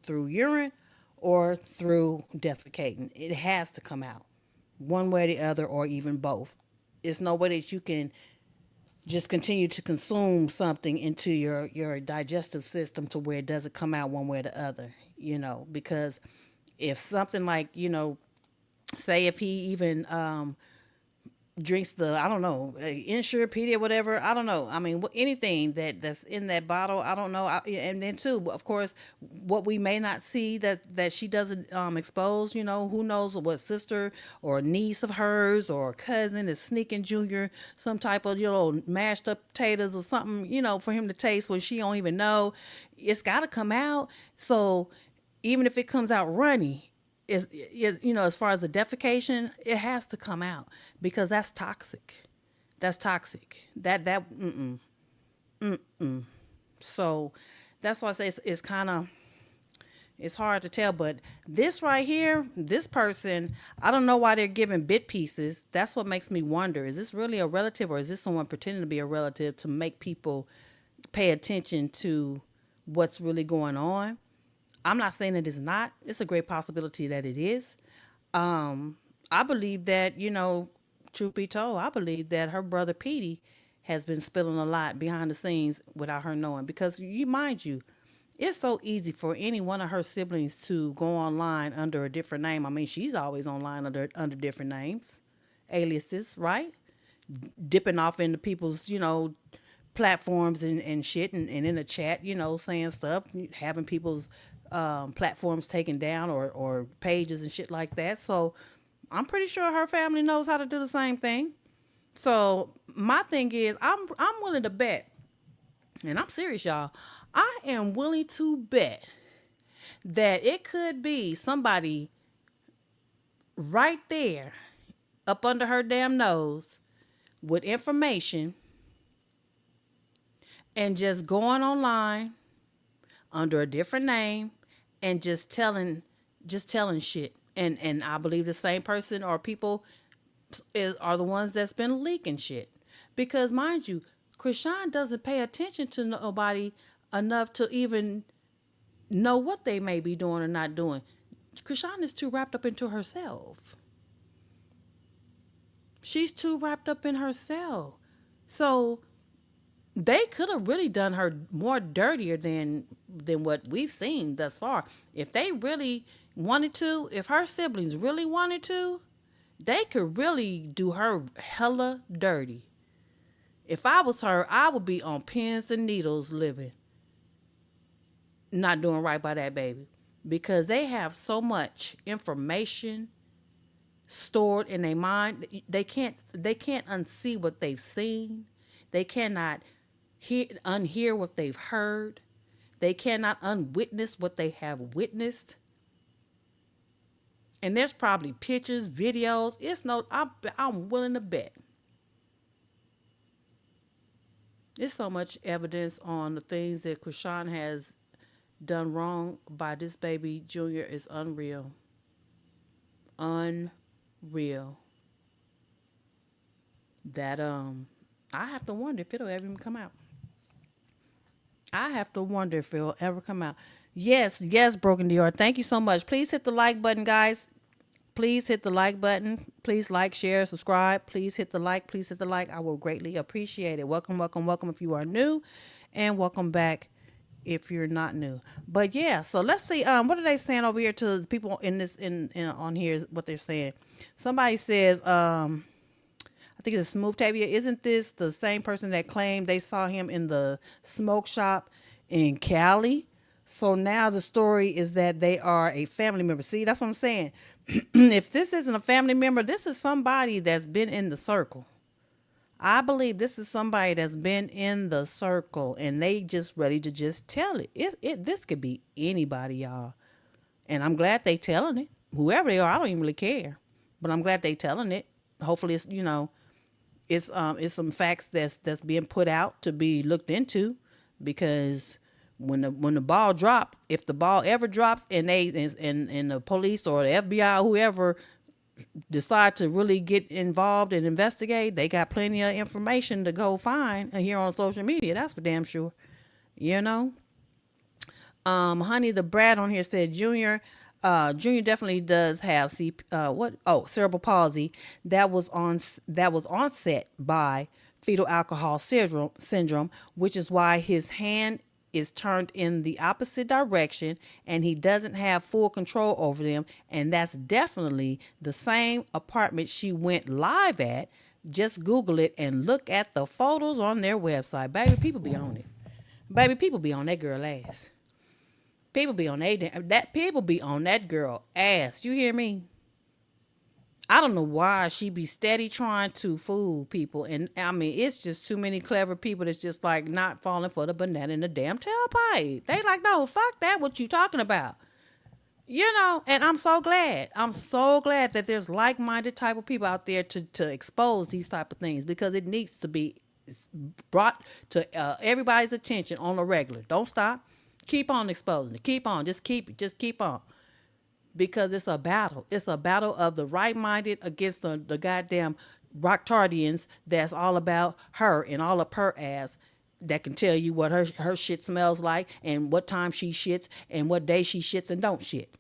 through urine or through defecating. It has to come out one way or the other, or even both. It's no way that you can just continue to consume something into your digestive system to where it doesn't come out one way or the other, because if something like, say if he even drinks the, I don't know, Ensurepedia, whatever, I don't know. I mean, anything that's in that bottle, I don't know. And then too, of course, what we may not see that she doesn't expose, who knows what sister or niece of hers or cousin is sneaking Junior some type of, mashed up potatoes or something, for him to taste when she don't even know. It's got to come out. So even if it comes out runny, is as far as the defecation, it has to come out because that's toxic. That's toxic. So that's why I say it's kind of, it's hard to tell. But this right here, this person, I don't know why they're giving bit pieces. That's what makes me wonder: is this really a relative, or is this someone pretending to be a relative to make people pay attention to what's really going on? I'm not saying it is not. It's a great possibility that it is. I believe that, truth be told, I believe that her brother Petey has been spilling a lot behind the scenes without her knowing. Because mind you, it's so easy for any one of her siblings to go online under a different name. I mean, she's always online under different names, aliases, right? Dipping off into people's, platforms and shit, and in the chat, saying stuff, having people's platforms taken down or pages and shit like that. So I'm pretty sure her family knows how to do the same thing. So my thing is, I'm willing to bet, and I'm serious, y'all. I am willing to bet that it could be somebody right there up under her damn nose with information and just going online under a different name and just telling shit. And I believe the same person or people are the ones that's been leaking shit. Because mind you, Krishan doesn't pay attention to nobody enough to even know what they may be doing or not doing. Krishan is too wrapped up into herself. She's too wrapped up in herself. So they could have really done her more dirtier than what we've seen thus far. If they really wanted to, if her siblings really wanted to, they could really do her hella dirty. If I was her, I would be on pins and needles living, not doing right by that baby. because they have so much information stored in their mind. They can't unsee what they've seen. They cannot unhear what they've heard. They cannot unwitness what they have witnessed. And there's probably pictures, videos. It's no, I'm willing to bet. There's so much evidence on the things that Krishan has done wrong by this baby Junior is unreal. Unreal. That I have to wonder if it'll ever even come out. I have to wonder if it'll ever come out. Yes, yes, Broken Dior. Thank you so much. Please hit the like button, guys. Please hit the like button. Please like, share, subscribe. Please hit the like. Please hit the like. I will greatly appreciate it. Welcome, welcome, welcome if you are new, and welcome back if you're not new. But yeah, so let's see. What are they saying over here to the people in this in on here? What they're saying. Somebody says, I think it's Smooth Tavia. Isn't this the same person that claimed they saw him in the smoke shop in Cali? So now the story is that they are a family member. See, that's what I'm saying. If this isn't a family member, this is somebody that's been in the circle. I believe this is somebody that's been in the circle and they just ready to just tell it. This could be anybody, y'all. And I'm glad they telling it. Whoever they are, I don't even really care. But I'm glad they telling it. Hopefully it's, it's some facts that's being put out to be looked into, because when the ball drop, if the ball ever drops and the police or the FBI or whoever decide to really get involved and investigate, they got plenty of information to go find here on social media. That's for damn sure. Honey the Brat on here said Junior definitely does have cerebral palsy that was onset by fetal alcohol syndrome, which is why his hand is turned in the opposite direction and he doesn't have full control over them. And that's definitely the same apartment she went live at. Just Google it and look at the photos on their website. Baby, people be on it. Baby, people be on that girl ass. People be on people be on that girl ass. You hear me? I don't know why she be steady trying to fool people. And I mean, it's just too many clever people that's just like not falling for the banana in the damn tailpipe. They like, no, fuck that. What you talking about? And I'm so glad. I'm so glad that there's like-minded type of people out there to expose these type of things, because it needs to be brought to everybody's attention on a regular. Don't stop. Keep on exposing it. Keep on. Just keep on. Because it's a battle. It's a battle of the right-minded against the goddamn Rocktardians that's all about her and all of her ass, that can tell you what her shit smells like and what time she shits and what day she shits and don't shit.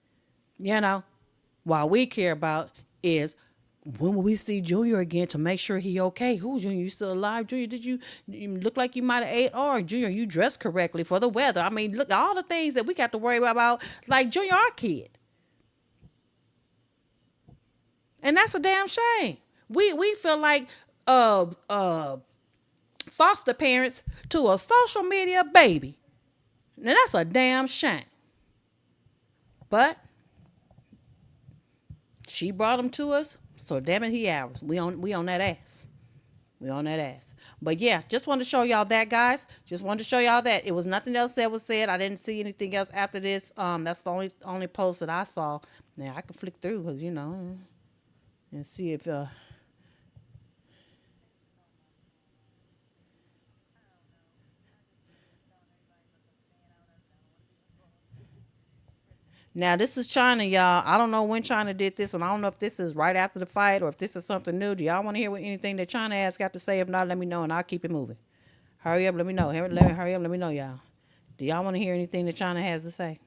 While we care about is, when will we see Junior again to make sure he okay? Who, Junior? You still alive? Junior, did you look like you might have ate? Or Junior, you dressed correctly for the weather? I mean, look, all the things that we got to worry about, like Junior, our kid. And that's a damn shame. We feel like foster parents to a social media baby. Now that's a damn shame. But she brought him to us, so damn it, he ours. We on that ass. We on that ass. But yeah, just wanted to show y'all that, guys. Just wanted to show y'all that. It was nothing else that was said. I didn't see anything else after this. That's the only post that I saw. Now I can flick through, because and see if now this is China, y'all. I don't know when China did this, and I don't know if this is right after the fight or if this is something new. Do y'all want to hear what anything that China has got to say? If not, let me know and I'll keep it moving. Hurry up, let me know. Hurry up, let me know, y'all. Do y'all want to hear anything that China has to say?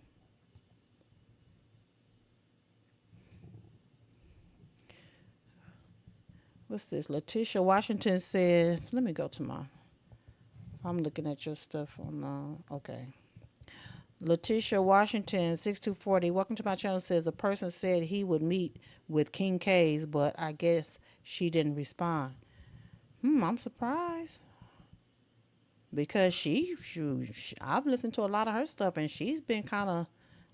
What's this? Letitia Washington says, let me go to I'm looking at your stuff on, okay. Letitia Washington, 6240, welcome to my channel, says a person said he would meet with King K's, but I guess she didn't respond. I'm surprised. Because I've listened to a lot of her stuff, and she's been kind of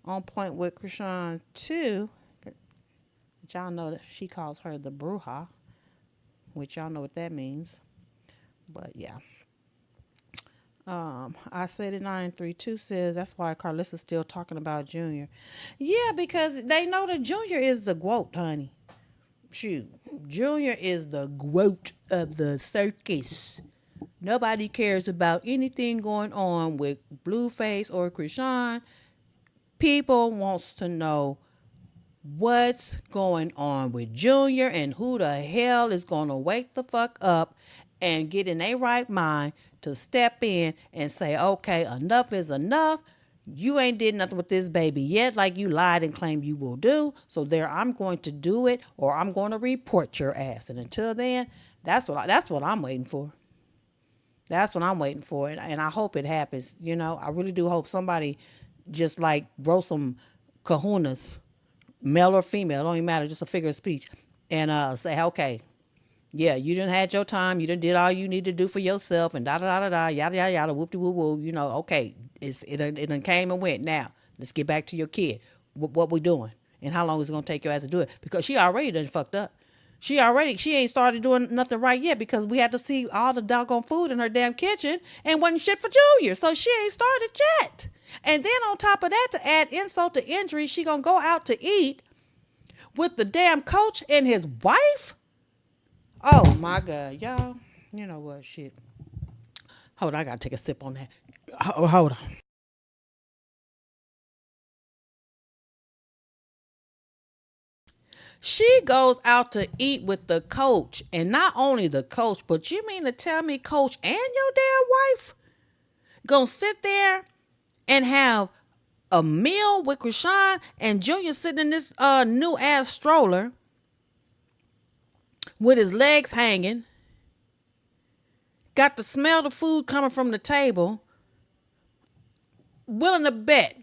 on point with Krishan too. Y'all know that she calls her the Bruja, which y'all know what that means. But yeah. I said it 932 says that's why Carlissa's still talking about Junior. Yeah, because they know that Junior is the GOAT, honey. Shoot. Junior is the GOAT of the circus. Nobody cares about anything going on with Blueface or Krishan. People wants to know what's going on with Junior and who the hell is going to wake the fuck up and get in a right mind to step in and say, okay, enough is enough. You ain't did nothing with this baby yet like you lied and claimed you will do. So there, I'm going to do it or I'm going to report your ass. And until then, that's what I'm waiting for. That's what I'm waiting for. And I hope it happens. You know, I really do hope somebody just like wrote some kahunas, male or female, don't even matter, just a figure of speech, and say, okay, yeah, you done had your time, you done did all you need to do for yourself, and da da da da da, yada yada yada, whoop de woo woo. You know, okay, it done came and went. Now let's get back to your kid. What we doing, and how long is it gonna take your ass to do it? Because she already done fucked up. She ain't started doing nothing right yet because we had to see all the doggone food in her damn kitchen and wasn't shit for Junior. So she ain't started yet. And then on top of that, to add insult to injury, she gonna go out to eat with the damn coach and his wife? Oh my God, y'all. You know what, shit. Hold on, I gotta take a sip on that. Hold on. She goes out to eat with the coach, and not only the coach, but you mean to tell me coach and your damn wife gonna sit there and have a meal with Krishan and Junior sitting in this new ass stroller with his legs hanging, got to smell the food coming from the table, willing to bet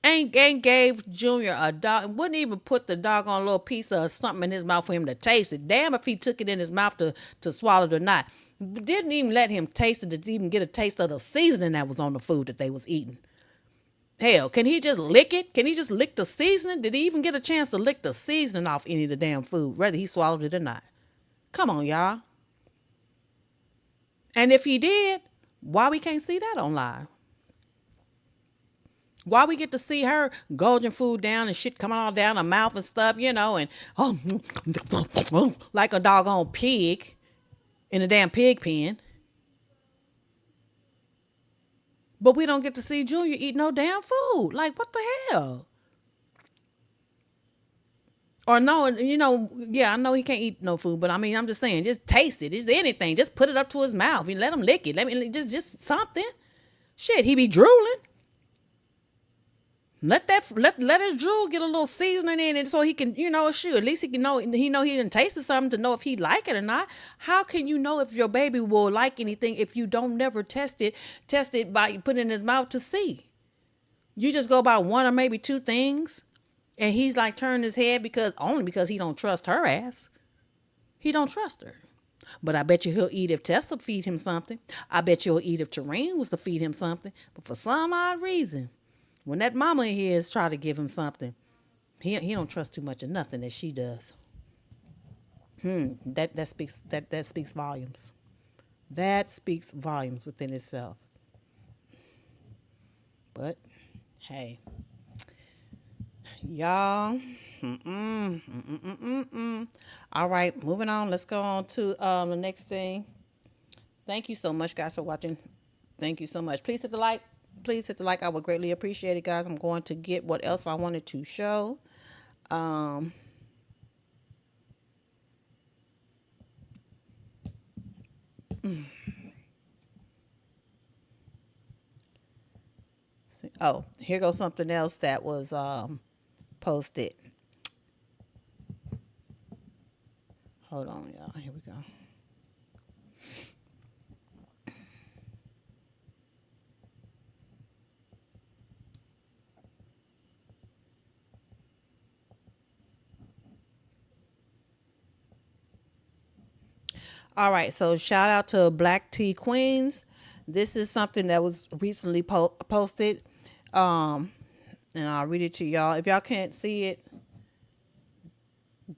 ain't gave Junior a dog, wouldn't even put the doggone little piece of something in his mouth for him to taste it. Damn if he took it in his mouth to swallow it or not. Didn't even let him taste it to even get a taste of the seasoning that was on the food that they was eating. Hell, can he just lick it? Can he just lick the seasoning? Did he even get a chance to lick the seasoning off any of the damn food, whether he swallowed it or not? Come on, y'all. And if he did, why we can't see that on live? Why we get to see her gorging food down and shit coming all down her mouth and stuff, you know, and like a doggone pig in a damn pig pen. But we don't get to see Junior eat no damn food. Like, what the hell? Or no, you know, yeah, I know he can't eat no food, but I mean, I'm just saying, just taste it. Just anything. Just put it up to his mouth and let him lick it. Let me just something. Shit, he be drooling. Let his drool get a little seasoning in it so he can, you know, shoot. At least he can know he didn't taste something to know if he like it or not. How can you know if your baby will like anything if you don't never test it by putting it in his mouth to see? You just go by one or maybe two things, and he's like turning his head because he don't trust her ass. He don't trust her. But I bet you he'll eat if Tessa feed him something. I bet you he'll eat if Tareen was to feed him something. But for some odd reason, when that mama of his try to give him something, he don't trust too much of nothing that she does. That speaks volumes. That speaks volumes within itself. But hey, y'all. All right, moving on. Let's go on to the next thing. Thank you so much, guys, for watching. Thank you so much. Please hit the like. Please hit the like. I would greatly appreciate it, guys. I'm going to get what else I wanted to show. Oh, here goes something else that was posted. Hold on, y'all. Here we go. All right, so shout out to Black Tea Queens. This is something that was recently posted. and I'll read it to y'all. If y'all can't see it,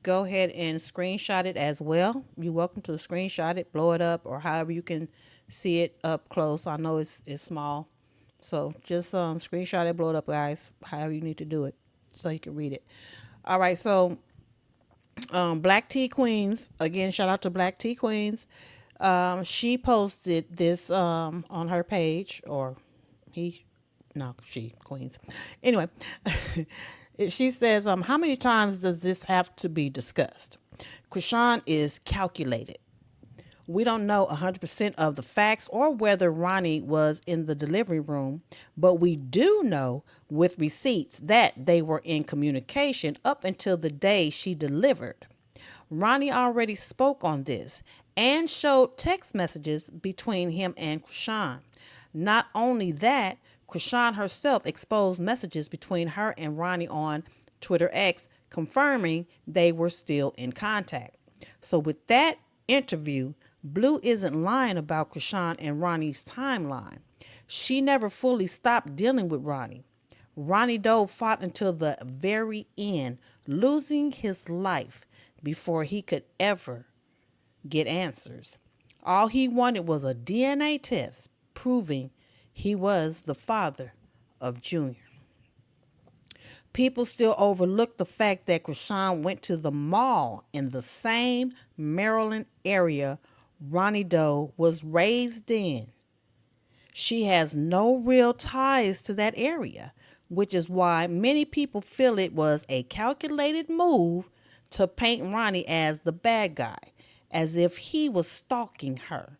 go ahead and screenshot it as well. You're welcome to screenshot it, blow it up, or however you can see it up close. I know it's small, so just screenshot it, blow it up, guys. However you need to do it, so you can read it. All right, so Black Tea Queens, again, shout out to Black Tea Queens. She posted this on her page, or he, no, she, Queens. Anyway, she says, how many times does this have to be discussed? Kashan is calculated. We don't know 100% of the facts or whether Ronnie was in the delivery room, but we do know with receipts that they were in communication up until the day she delivered. Ronnie already spoke on this and showed text messages between him and Kashan. Not only that, Kashan herself exposed messages between her and Ronnie on Twitter X, confirming they were still in contact. So with that interview, Blue isn't lying about Kashan and Ronnie's timeline. She never fully stopped dealing with Ronnie. Ronnie Doe fought until the very end, losing his life before he could ever get answers. All he wanted was a DNA test proving he was the father of Junior. People still overlook the fact that Kashan went to the mall in the same Maryland area Ronnie Doe was raised in. She has no real ties to that area, which is why many people feel it was a calculated move to paint Ronnie as the bad guy, as if he was stalking her,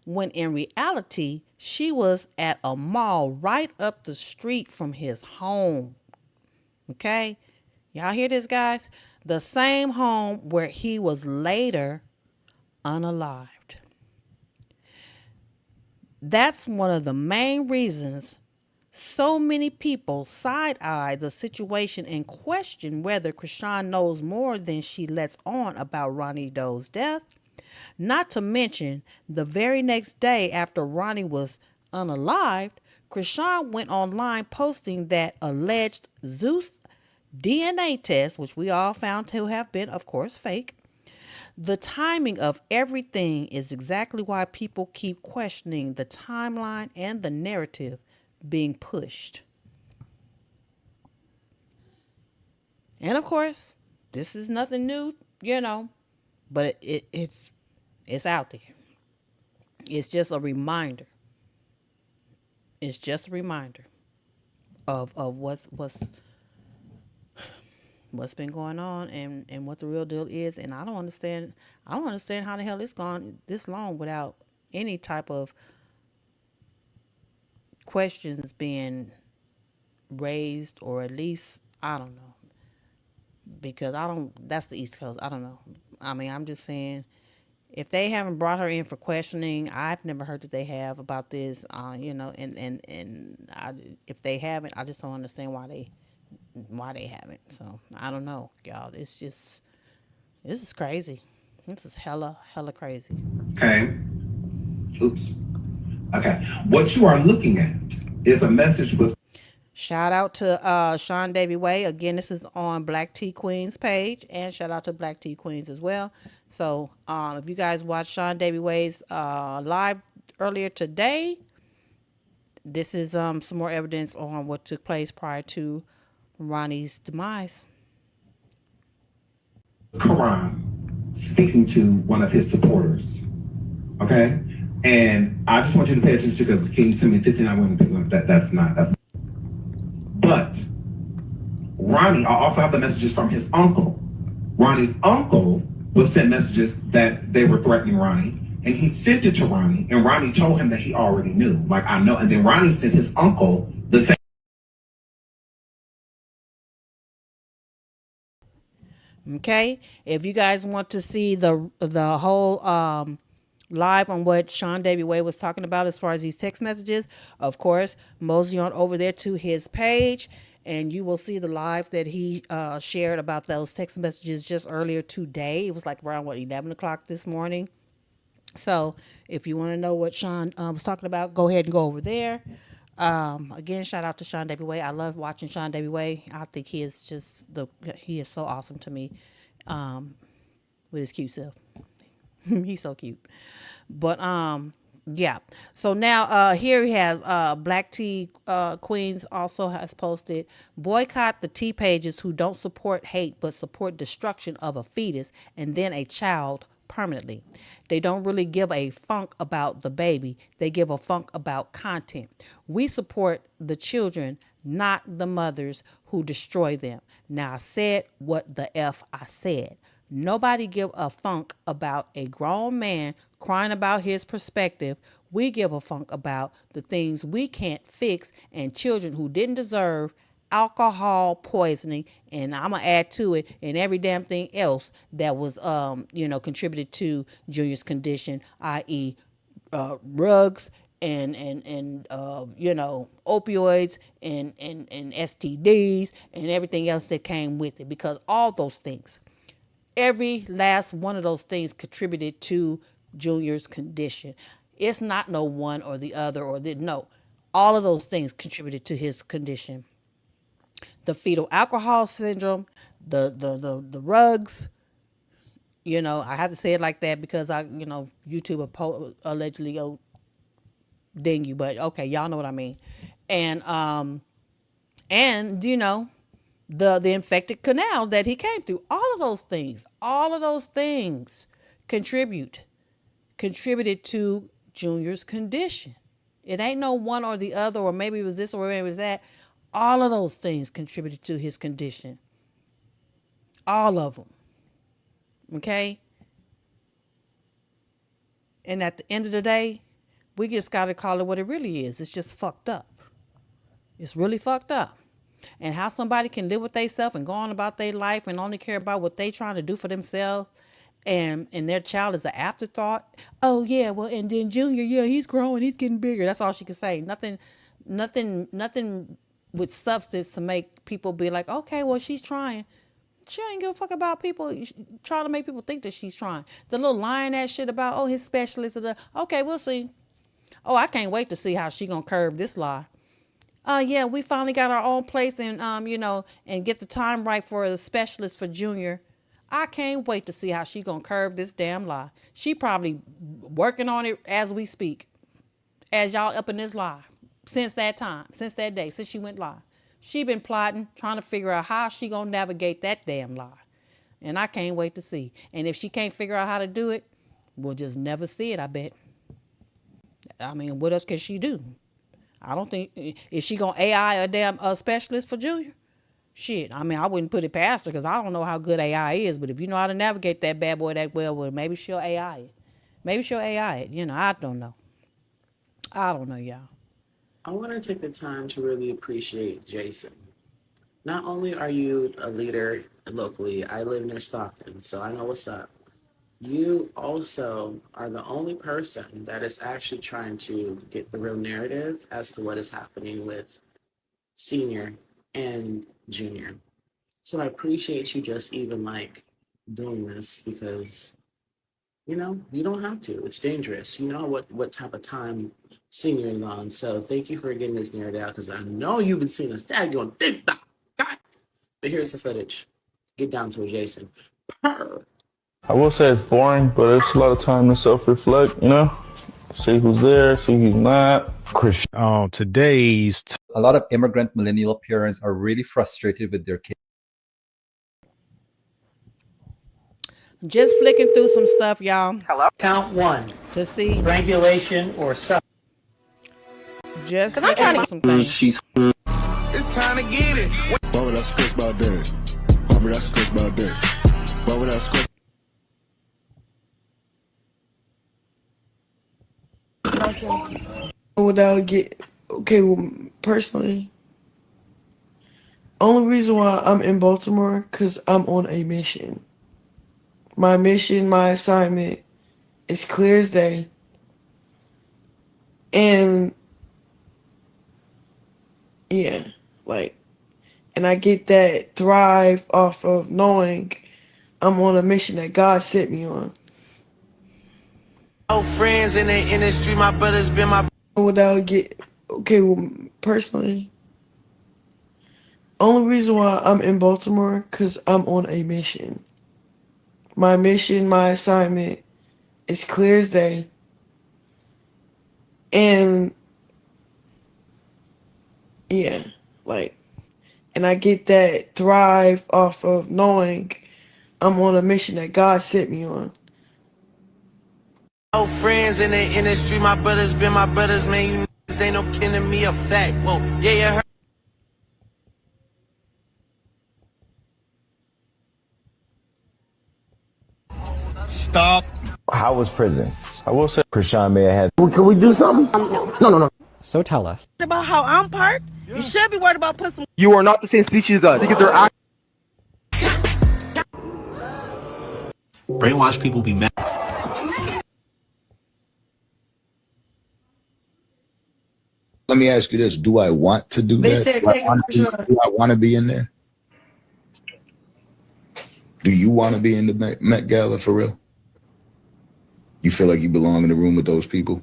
when in reality, she was at a mall right up the street from his home. Okay? Y'all hear this, guys? The same home where he was later unalived. That's one of the main reasons so many people side-eye the situation and question whether Kashan knows more than she lets on about Ronnie Doe's death. Not to mention, the very next day after Ronnie was unalived, Kashan went online posting that alleged Zeus DNA test, which we all found to have been, of course, fake. The timing of everything is exactly why people keep questioning the timeline and the narrative being pushed. And of course, this is nothing new, but it's out there. It's just a reminder. It's just a reminder of what's been going on and what the real deal is. And I don't understand how the hell it's gone this long without any type of questions being raised, or at least, I don't know, because that's the East Coast. I don't know. I mean, I'm just saying, if they haven't brought her in for questioning, I've never heard that they have about this, if they haven't, I just don't understand why they haven't. So I don't know, y'all. This is crazy. This is hella crazy. Okay. Oops. Okay. What you are looking at is a message with. Shout out to Sean Davy Way. Again, this is on Black Tea Queens page, and shout out to Black Tea Queens as well. So if you guys watched Sean Davy Way's live earlier today, this is some more evidence on what took place prior to Ronnie's demise. Quran speaking to one of his supporters. Okay? And I just want you to pay attention, because can you send me 59 women people? That's not. But Ronnie, I also have the messages from his uncle. Ronnie's uncle would send messages that they were threatening Ronnie, and he sent it to Ronnie, and Ronnie told him that he already knew. Like, I know. And then Ronnie sent his uncle the same. Okay, if you guys want to see the whole live on what Sean Davy Way was talking about as far as these text messages, of course, mosey on over there to his page, and you will see the live that he shared about those text messages just earlier today. It was like around 11 o'clock this morning. So if you want to know what Sean was talking about, go ahead and go over there. Again, shout out to Sean W. Way. I love watching Sean W. Way. I think he is so awesome to me, with his cute self. He's so cute. But yeah. So now here he has Black Tea Queens also has posted, boycott the tea pages who don't support hate but support destruction of a fetus and then a child permanently. They don't really give a funk about the baby. They give a funk about content. We support the children, not the mothers who destroy them. Now I said what the F I said. Nobody give a funk about a grown man crying about his perspective. We give a funk about the things we can't fix and children who didn't deserve alcohol poisoning, and I'm gonna add to it, and every damn thing else that was contributed to Junior's condition, i.e. Drugs and opioids and STDs and everything else that came with it, because all those things, every last one of those things contributed to Junior's condition. It's not no one or the other no. All of those things contributed to his condition. The fetal alcohol syndrome, the rugs. I have to say it like that because YouTube will allegedly ding you, but okay, y'all know what I mean. And the infected canal that he came through. All of those things contributed to Junior's condition. It ain't no one or the other, or maybe it was this or maybe it was that. All of those things contributed to his condition. All of them. Okay? And at the end of the day, we just got to call it what it really is. It's just fucked up. It's really fucked up. And how somebody can live with themselves and go on about their life and only care about what they trying to do for themselves, and their child is the afterthought. Oh yeah, well, and then Junior, yeah, he's growing, he's getting bigger. That's all she can say. Nothing with substance to make people be like, okay, well, she's trying. She ain't give a fuck about people trying to make people think that she's trying. The little lying ass shit about, oh, his specialist. Okay, we'll see. Oh, I can't wait to see how she gonna curve this lie. Yeah, we finally got our own place and and get the time right for the specialist for Junior. I can't wait to see how she gonna curve this damn lie. She probably working on it as we speak, as y'all up in this live since that time, since that day, since she went live. She been plotting, trying to figure out how she gonna navigate that damn lie, and I can't wait to see. And if she can't figure out how to do it, we'll just never see it. I bet. I mean, what else can she do? I don't think, is she gonna AI a damn specialist for Junior? Shit, I mean, I wouldn't put it past her because I don't know how good AI is. But if you know how to navigate that bad boy that well, maybe she'll AI it. Maybe she'll AI it. I don't know. I don't know, y'all. I want to take the time to really appreciate Jason. Not only are you a leader locally, I live near Stockton, so I know what's up. You also are the only person that is actually trying to get the real narrative as to what is happening with Senior and Junior. So I appreciate you just even doing this because, you don't have to. It's dangerous. You know what type of time Senior is on. So thank you for getting this narrative out because I know you've been seeing this dad going, TikTok. But here's the footage. Get down to it, Jason. Purr. I will say it's boring, but it's a lot of time to self-reflect, see who's there, see who's not. A lot of immigrant millennial parents are really frustrated with their kids. Just flicking through some stuff, y'all. Hello? Count one. To see. Strangulation or stuff. Just flicking through some things. It's time to get it. Why would I stress about that? Why would I stress about that? Why would I stress? What I would get, okay, well, personally, only reason why I'm in Baltimore, because I'm on a mission. My mission, my assignment is clear as day. And, yeah, and I get that thrive off of knowing I'm on a mission that God sent me on. No friends in the industry, my brother's been my. What I would get, Okay, well, personally, only reason why I'm in Baltimore because I'm on a mission. My mission, my assignment is clear as day. And yeah, like, and I get that thrive off of knowing I'm on a mission that God sent me on. No friends in the industry, my brothers been my brothers, man. You niggas ain't no kin to me, a fact. Whoa, yeah, yeah. Stop. How was prison? I will say, Krishan may have had. Can we do something? No. So tell us. About how I'm parked, you should be worried about putting some. You are not the same species as us. Because they're brainwash people be mad. Let me ask you this: do I want to do They that? said Do I take wanna a be- shot. do I want to be in there? Do you want to be in the Met Gala for real? You feel like you belong in the room with those people?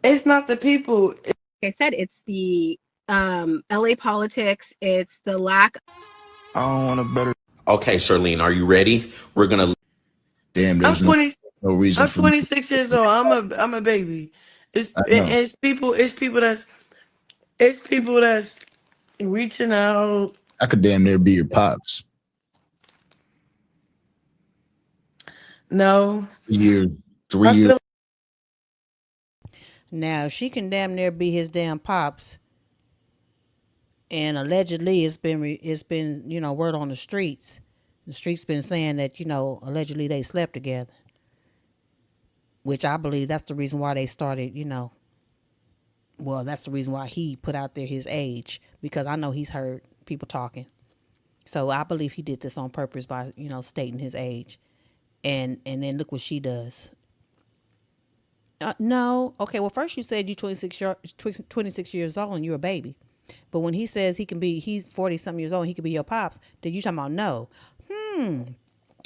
It's not the people. Like I said, it's the LA politics. It's the lack. I don't want to better. Okay, Charlene, are you ready? We're gonna. Damn, I'm there's 20. no reason I'm for me. 26 years old. I'm a baby. I know. It's people that's reaching out. I could damn near be your pops. No, Year, 3 I years. feel Now she can damn near be his damn pops, and allegedly it's been word on the streets. The streets been saying that allegedly they slept together, which I believe that's the reason why they started. Well, that's the reason why he put out there his age, because I know he's heard people talking. So I believe he did this on purpose by stating his age, and then look what she does. No, okay. Well, first you said you 26 years old and you're a baby, but when he says he's 40 something years old and he could be your pops, then you talking about no.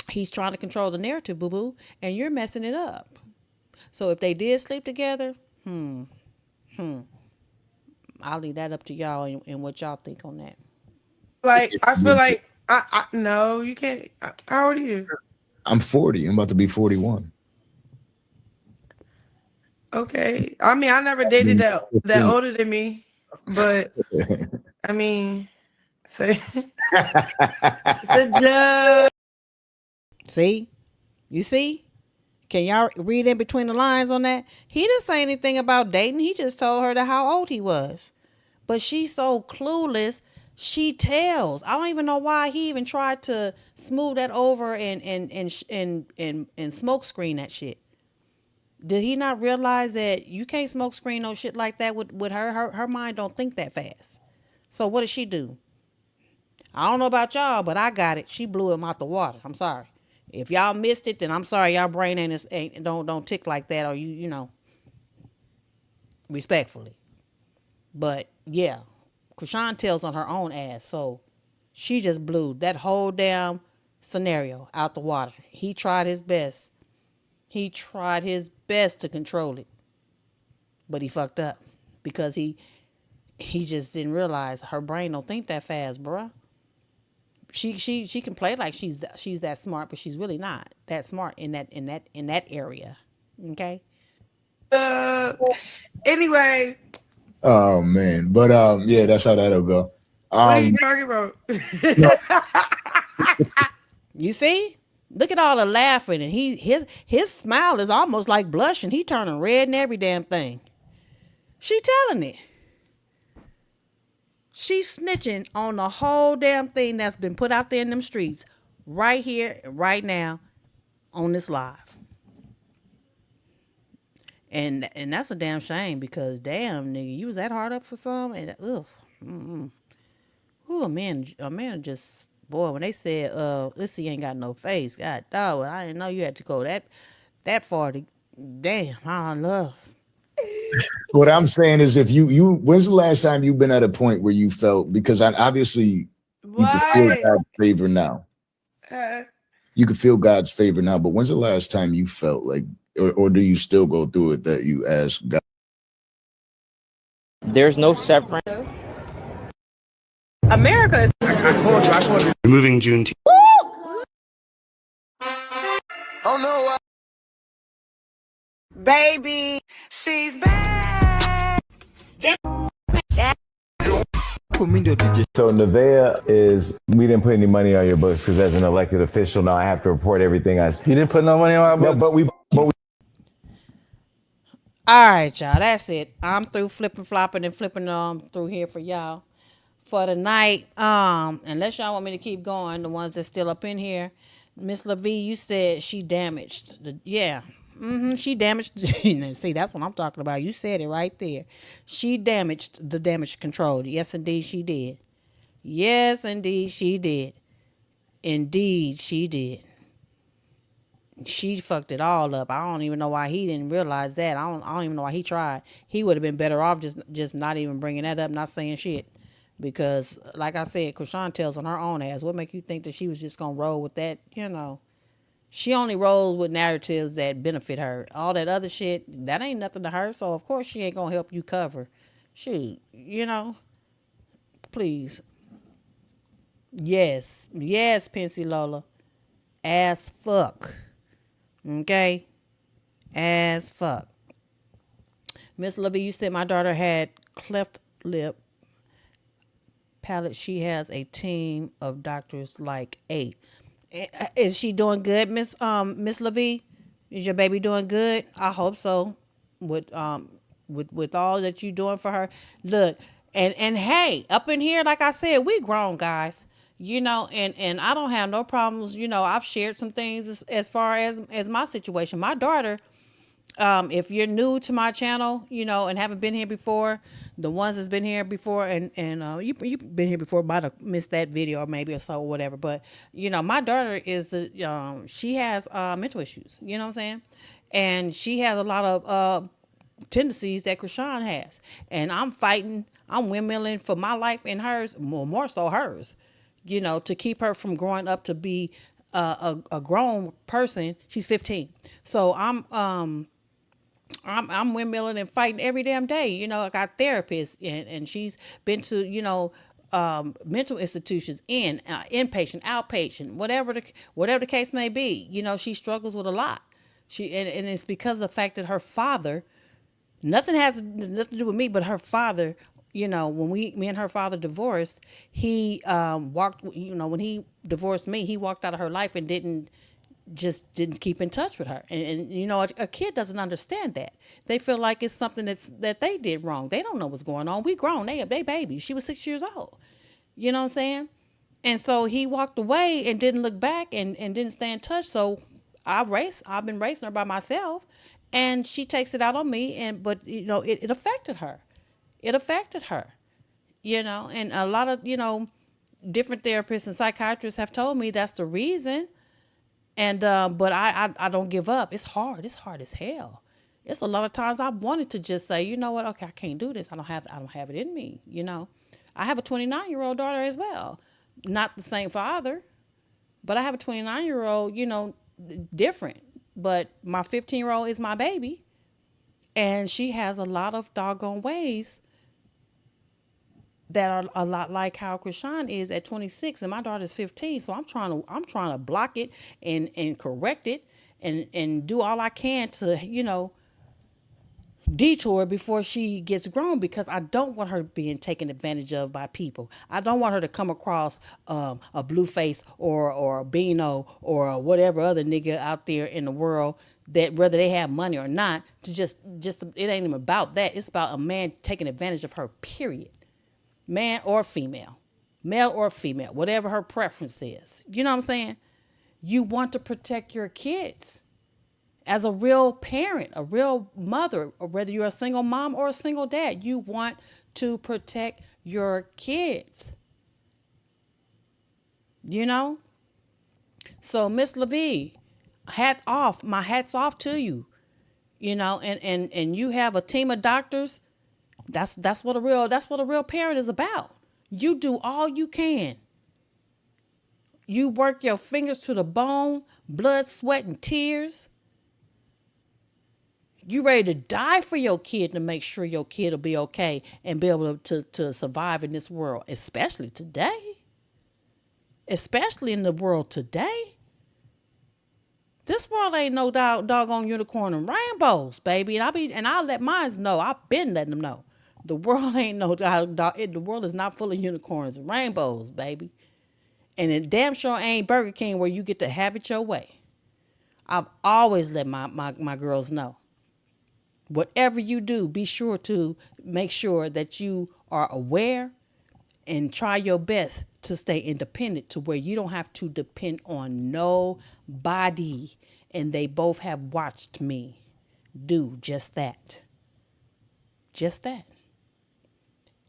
He's trying to control the narrative, boo boo, and you're messing it up. So if they did sleep together, I'll leave that up to y'all and what y'all think on that. like I no, you can't. How old are you? I'm 40. I'm about to be 41. Okay, I mean I never dated that older than me, but I mean, say it's a joke. See, you see. Can y'all read in between the lines on that? He didn't say anything about dating. He just told her how old he was. But she's so clueless. She tells. I don't even know why he even tried to smooth that over and smoke screen that shit. Did he not realize that you can't smoke screen no shit like that with her? Her mind don't think that fast. So what did she do? I don't know about y'all, but I got it. She blew him out the water. I'm sorry. If y'all missed it, then I'm sorry. Y'all brain ain't don't tick like that, or respectfully. But yeah, Kashan tells on her own ass, so she just blew that whole damn scenario out the water. He tried his best. He tried his best to control it, but he fucked up because he just didn't realize her brain don't think that fast, bruh. She can play like she's that smart, but she's really not that smart in that area. Okay. Anyway, Oh man, but yeah, that's how that'll go. what are you talking about? You see? Look at all the laughing, and his smile is almost like blushing. He turning red and every damn thing. She telling it. She's snitching on the whole damn thing that's been put out there in them streets right here, right now, on this live. And that's a damn shame because damn nigga, you was that hard up for some and ugh. Ooh, a man just boy, when they said Issy ain't got no face, god dog, I didn't know you had to go that far to damn, I love. What I'm saying is, if you, when's the last time you've been at a point where you felt, because obviously you can feel Why? God's favor now. Uh, You can feel God's favor now, but when's the last time you felt like, or do you still go through it that you ask God? There's no severance. America is Removing Juneteenth. Oh no, baby. She's back. So Nevaeh is, we didn't put any money on your books because as an elected official now I have to report everything I You didn't put no money on my books? but we All right, y'all. That's it. I'm through flipping, flopping, and flipping through here for y'all for the night. Unless y'all want me to keep going, the ones that's still up in here. Miss LaVie, you said she damaged she damaged. See, that's what I'm talking about. You said it right there. She damaged the damage control. Yes, indeed, she did. Yes, indeed, she did. Indeed, she did. She fucked it all up. I don't even know why he didn't realize that. I don't even know why he tried. He would have been better off just not even bringing that up, not saying shit. Because, like I said, Kashan tells on her own ass. What make you think that she was just gonna roll with that? She only rolls with narratives that benefit her. All that other shit, that ain't nothing to her. So of course she ain't gonna help you cover. Shoot, please. Yes, Pensy Lola, as fuck. Okay, as fuck. Miss Lovey, you said my daughter had cleft lip palate. She has a team of doctors like A. Is she doing good, Miss Levy? Is your baby doing good? I hope so. With all that you doing for her. Look, and hey, up in here, like I said, we grown guys. And I don't have no problems. I've shared some things as far as my situation. My daughter, if you're new to my channel, and haven't been here before, the ones that's been here before, and you've been here before, might have missed that video or maybe or so or whatever. But my daughter is she has mental issues. You know what I'm saying? And she has a lot of tendencies that Krishan has, and I'm fighting. I'm windmilling for my life and hers, more so hers. To keep her from growing up to be a grown person. She's 15, so I'm windmilling and fighting every damn day. I got therapists, and she's been to mental institutions, inpatient, outpatient, whatever the case may be. She struggles with a lot. And it's because of the fact that her father, nothing to do with me, but her father. When me and her father divorced, he walked. When he divorced me, he walked out of her life and didn't keep in touch with her. And a kid doesn't understand that. They feel like it's something that they did wrong. They don't know what's going on. We grown. They babies. She was 6 years old. You know what I'm saying? And so he walked away and didn't look back and didn't stay in touch. So I've been raising her by myself, and she takes it out on me. But it affected her. It affected her. And a lot of different therapists and psychiatrists have told me that's the reason. And but I don't give up. It's hard. It's hard as hell. It's a lot of times I wanted to just say, you know what? Okay, I can't do this. I don't have it in me. I have a 29-year-old daughter as well. Not the same father, but I have a 29-year-old. Different. But my 15-year-old is my baby, and she has a lot of doggone ways that are a lot like how Krishan is at 26, and my daughter's 15. So I'm trying to block it and correct it and do all I can to detour before she gets grown, because I don't want her being taken advantage of by people. I don't want her to come across a Blueface or a Beano or whatever other nigga out there in the world, that whether they have money or not, to just it ain't even about that. It's about a man taking advantage of her, period. Man or female, male or female, whatever her preference is. You know what I'm saying? You want to protect your kids as a real parent, a real mother, or whether you're a single mom or a single dad. You want to protect your kids. So Miss LaVie, my hat's off to you. And you have a team of doctors. That's what a real parent is about. You do all you can. You work your fingers to the bone, blood, sweat, and tears You ready to die for your kid to make sure your kid will be okay and be able to survive in this world, especially today. Especially in the world today. This world ain't no doggone unicorn and rainbows, baby. And I'll let mine know. I've been letting them know. The world ain't no the world is not full of unicorns and rainbows, baby. And it damn sure ain't Burger King where you get to have it your way. I've always let my girls know. Whatever you do, be sure to make sure that you are aware and try your best to stay independent to where you don't have to depend on nobody. And they both have watched me do just that. Just that.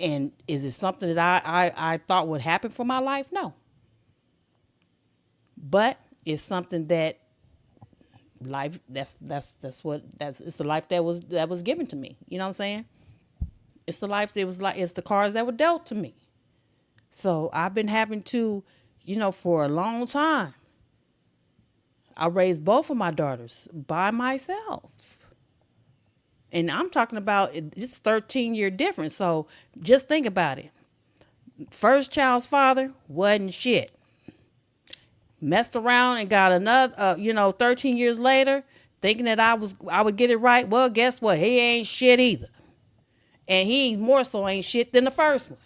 And is it something that I thought would happen for my life? No. But it's something that life it's the life that was given to me. You know what I'm saying? It's the life that was like, it's the cards that were dealt to me. So I've been having to, for a long time. I raised both of my daughters by myself. And I'm talking about it's 13-year difference. So just think about it. First child's father wasn't shit. Messed around and got another, 13 years later, thinking that I would get it right. Well, guess what? He ain't shit either. And he more so ain't shit than the first one.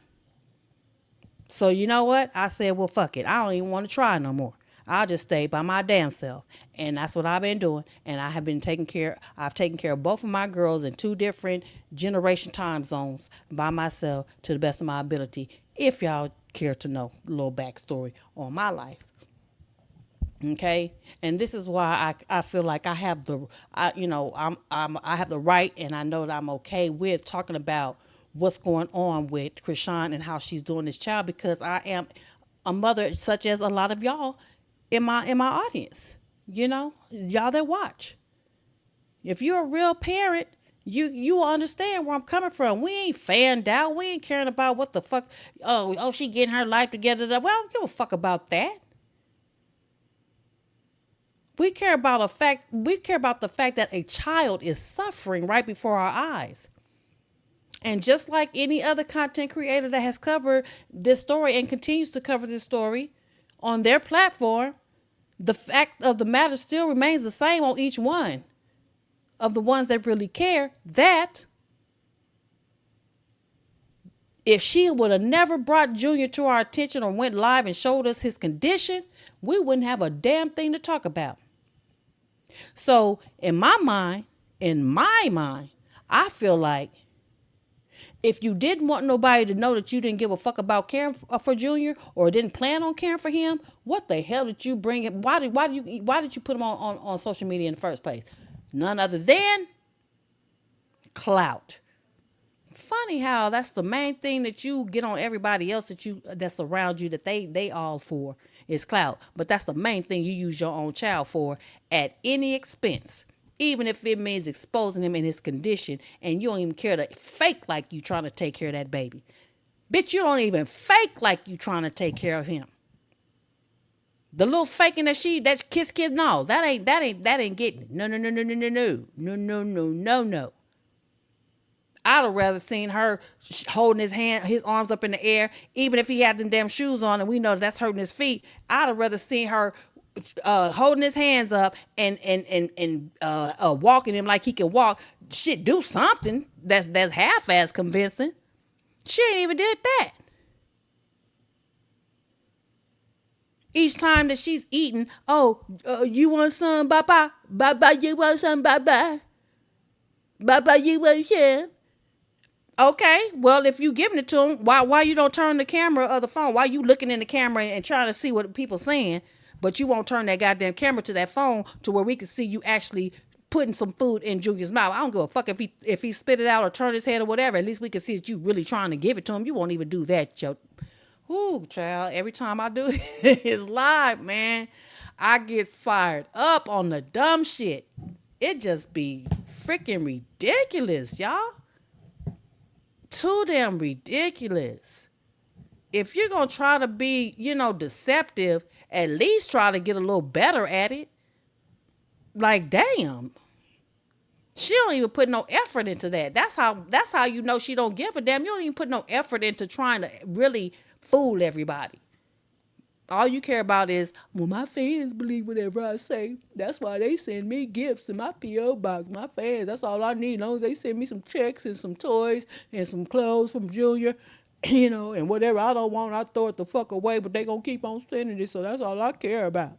So you know what? I said, well, fuck it. I don't even want to try no more. I'll just stay by my damn self. And that's what I've been doing. And I've taken care of both of my girls in 2 different generation time zones by myself to the best of my ability. If y'all care to know a little backstory on my life. Okay. And this is why I feel like I have I have the right, and I know that I'm okay with talking about what's going on with CHRISEAN and how she's doing this child, because I am a mother such as a lot of y'all in my audience, y'all that watch. If you're a real parent, you will understand where I'm coming from. We ain't fanned out. We ain't caring about what the fuck. Oh, she getting her life together. Well, I don't give a fuck about that. We care about the fact that a child is suffering right before our eyes. And just like any other content creator that has covered this story and continues to cover this story on their platform, the fact of the matter still remains the same on each one of the ones that really care, that if she would have never brought Junior to our attention or went live and showed us his condition, we wouldn't have a damn thing to talk about. So in my mind, I feel like if you didn't want nobody to know that you didn't give a fuck about caring for Junior or didn't plan on caring for him, what the hell did you bring him? Why did you put him on social media in the first place? None other than clout. Funny how that's the main thing that you get on everybody else that's around you that they all for is clout. But that's the main thing you use your own child for at any expense. Even if it means exposing him in his condition and you don't even care to fake like you trying to take care of that baby. Bitch, you don't even fake like you trying to take care of him. The little faking that kiss, no, that ain't getting it. No. I'd have rather seen her holding his arms up in the air, even if he had them damn shoes on and we know that's hurting his feet. I'd have rather seen her holding his hands up and walking him like he can walk. Shit, do something that's half-ass convincing. She ain't even did that. Each time that she's eating, you want some, Baba? Baba, you want some, Baba? Baba, you want some? Okay, well, if you giving it to him, why you don't turn the camera or the phone? Why you looking in the camera and trying to see what people saying, but you won't turn that goddamn camera to that phone to where we can see you actually putting some food in Junior's mouth? I don't give a fuck if he spit it out or turn his head or whatever. At least we can see that you really trying to give it to him. You won't even do that, yo. Ooh, child, every time I do his live, man, I get fired up on the dumb shit. It just be freaking ridiculous, y'all. Too damn ridiculous. If you're going to try to be, deceptive, at least try to get a little better at it. Like, damn. She don't even put no effort into that. That's how you know she don't give a damn. You don't even put no effort into trying to really fool everybody. All you care about is, well, my fans believe whatever I say. That's why they send me gifts in my P.O. box. My fans, that's all I need. As long as they send me some checks and some toys and some clothes from Junior, and whatever I don't want, I throw it the fuck away, but they gonna keep on sending it, so that's all I care about.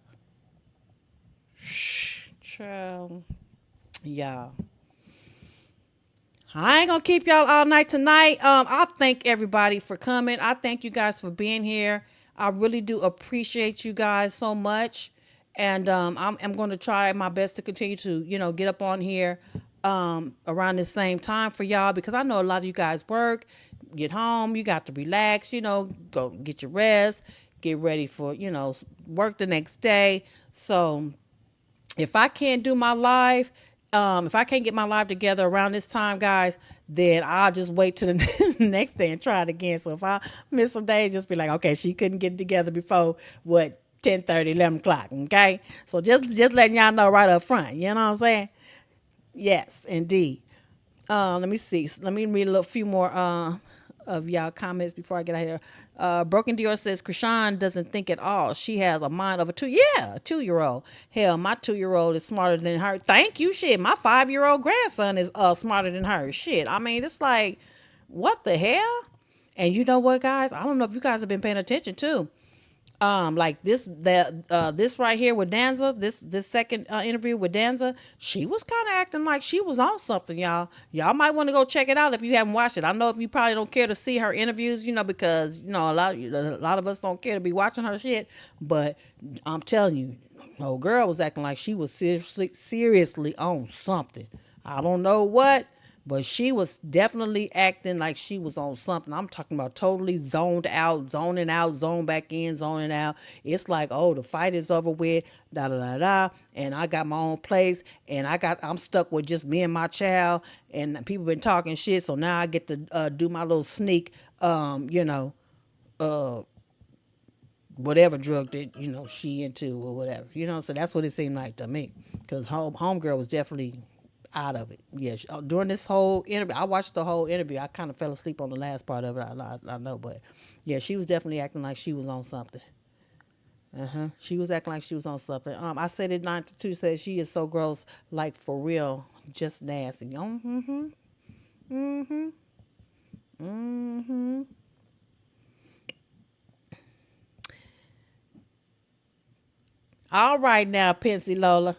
Child. Y'all. I ain't gonna keep y'all all night tonight. I thank everybody for coming. I thank you guys for being here. I really do appreciate you guys so much. And I'm going to try my best to continue to, get up on here around the same time for y'all, because I know a lot of you guys work, get home, you got to relax, go get your rest, get ready for, work the next day. So if I can't do my live, if I can't get my live together around this time, guys, then I'll just wait till the next day and try it again. So if I miss some days, just be like, okay, she couldn't get it together before 10:30, 11 o'clock. Okay. So just letting y'all know right up front. You know what I'm saying? Yes, indeed. Let me see. Let me read a few more of y'all comments before I get out of here. Broken Dior says Kashan doesn't think at all. She has a mind of a 2-year-old. Hell, my 2-year-old is smarter than her. Thank you, shit. My 5-year-old grandson is smarter than her. Shit. I mean, it's like, what the hell? And you know what, guys? I don't know if you guys have been paying attention too. Like this right here with Danza, this second interview with Danza, she was kind of acting like she was on something, y'all. Y'all might want to go check it out if you haven't watched it. I know if you probably don't care to see her interviews, because a lot of us don't care to be watching her shit. But I'm telling you, old girl was acting like she was seriously on something. I don't know what. But she was definitely acting like she was on something. I'm talking about totally zoned out, zoning out, zone back in, zoning out. It's like, oh, the fight is over with, da da da da. And I got my own place, and I'm stuck with just me and my child. And people been talking shit, so now I get to do my little sneak, whatever drug that she into or whatever. So that's what it seemed like to me, because homegirl was definitely out of it. Yeah, during this whole interview, I watched the whole interview. I kind of fell asleep on the last part of it. I know, but yeah, she was definitely acting like she was on something. She was acting like she was on something. I said it 9-2 said she is so gross, like for real, just nasty. All right now, Pensy Lola.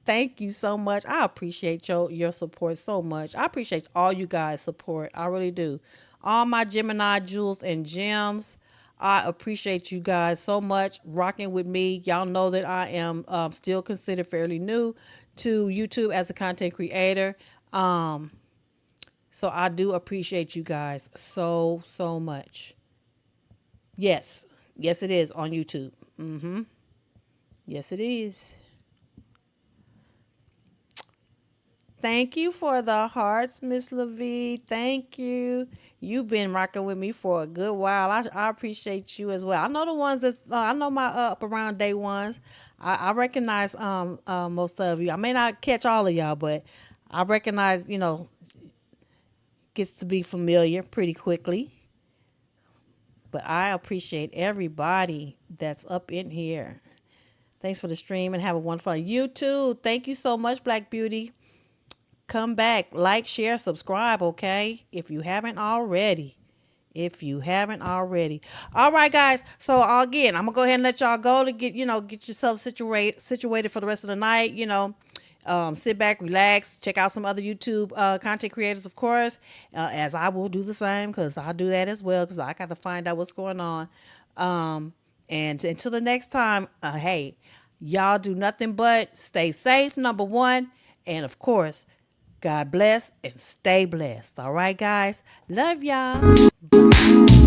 Thank you so much. I appreciate your support so much. I appreciate all you guys' support. I really do. All my Gemini jewels and gems. I appreciate you guys so much rocking with me. Y'all know that I am still considered fairly new to YouTube as a content creator. So I do appreciate you guys so much. Yes, it is on YouTube. Yes, it is. Thank you for the hearts, Miss LaVie. Thank you. You've been rocking with me for a good while. I appreciate you as well. I know the ones that's I know my up around day ones. I recognize most of you. I may not catch all of y'all, but I recognize, gets to be familiar pretty quickly. But I appreciate everybody that's up in here. Thanks for the stream and have a wonderful night. You too. Thank you so much, Black Beauty. Come back, like, share, subscribe, okay? If you haven't already. All right, guys. So again, I'm gonna go ahead and let y'all go to get yourself situated for the rest of the night. Sit back, relax, check out some other YouTube content creators, of course, as I will do the same, because I do that as well, because I got to find out what's going on. And until the next time, hey, y'all do nothing but stay safe, number one, and of course, God bless and stay blessed. All right, guys. Love y'all. Bye.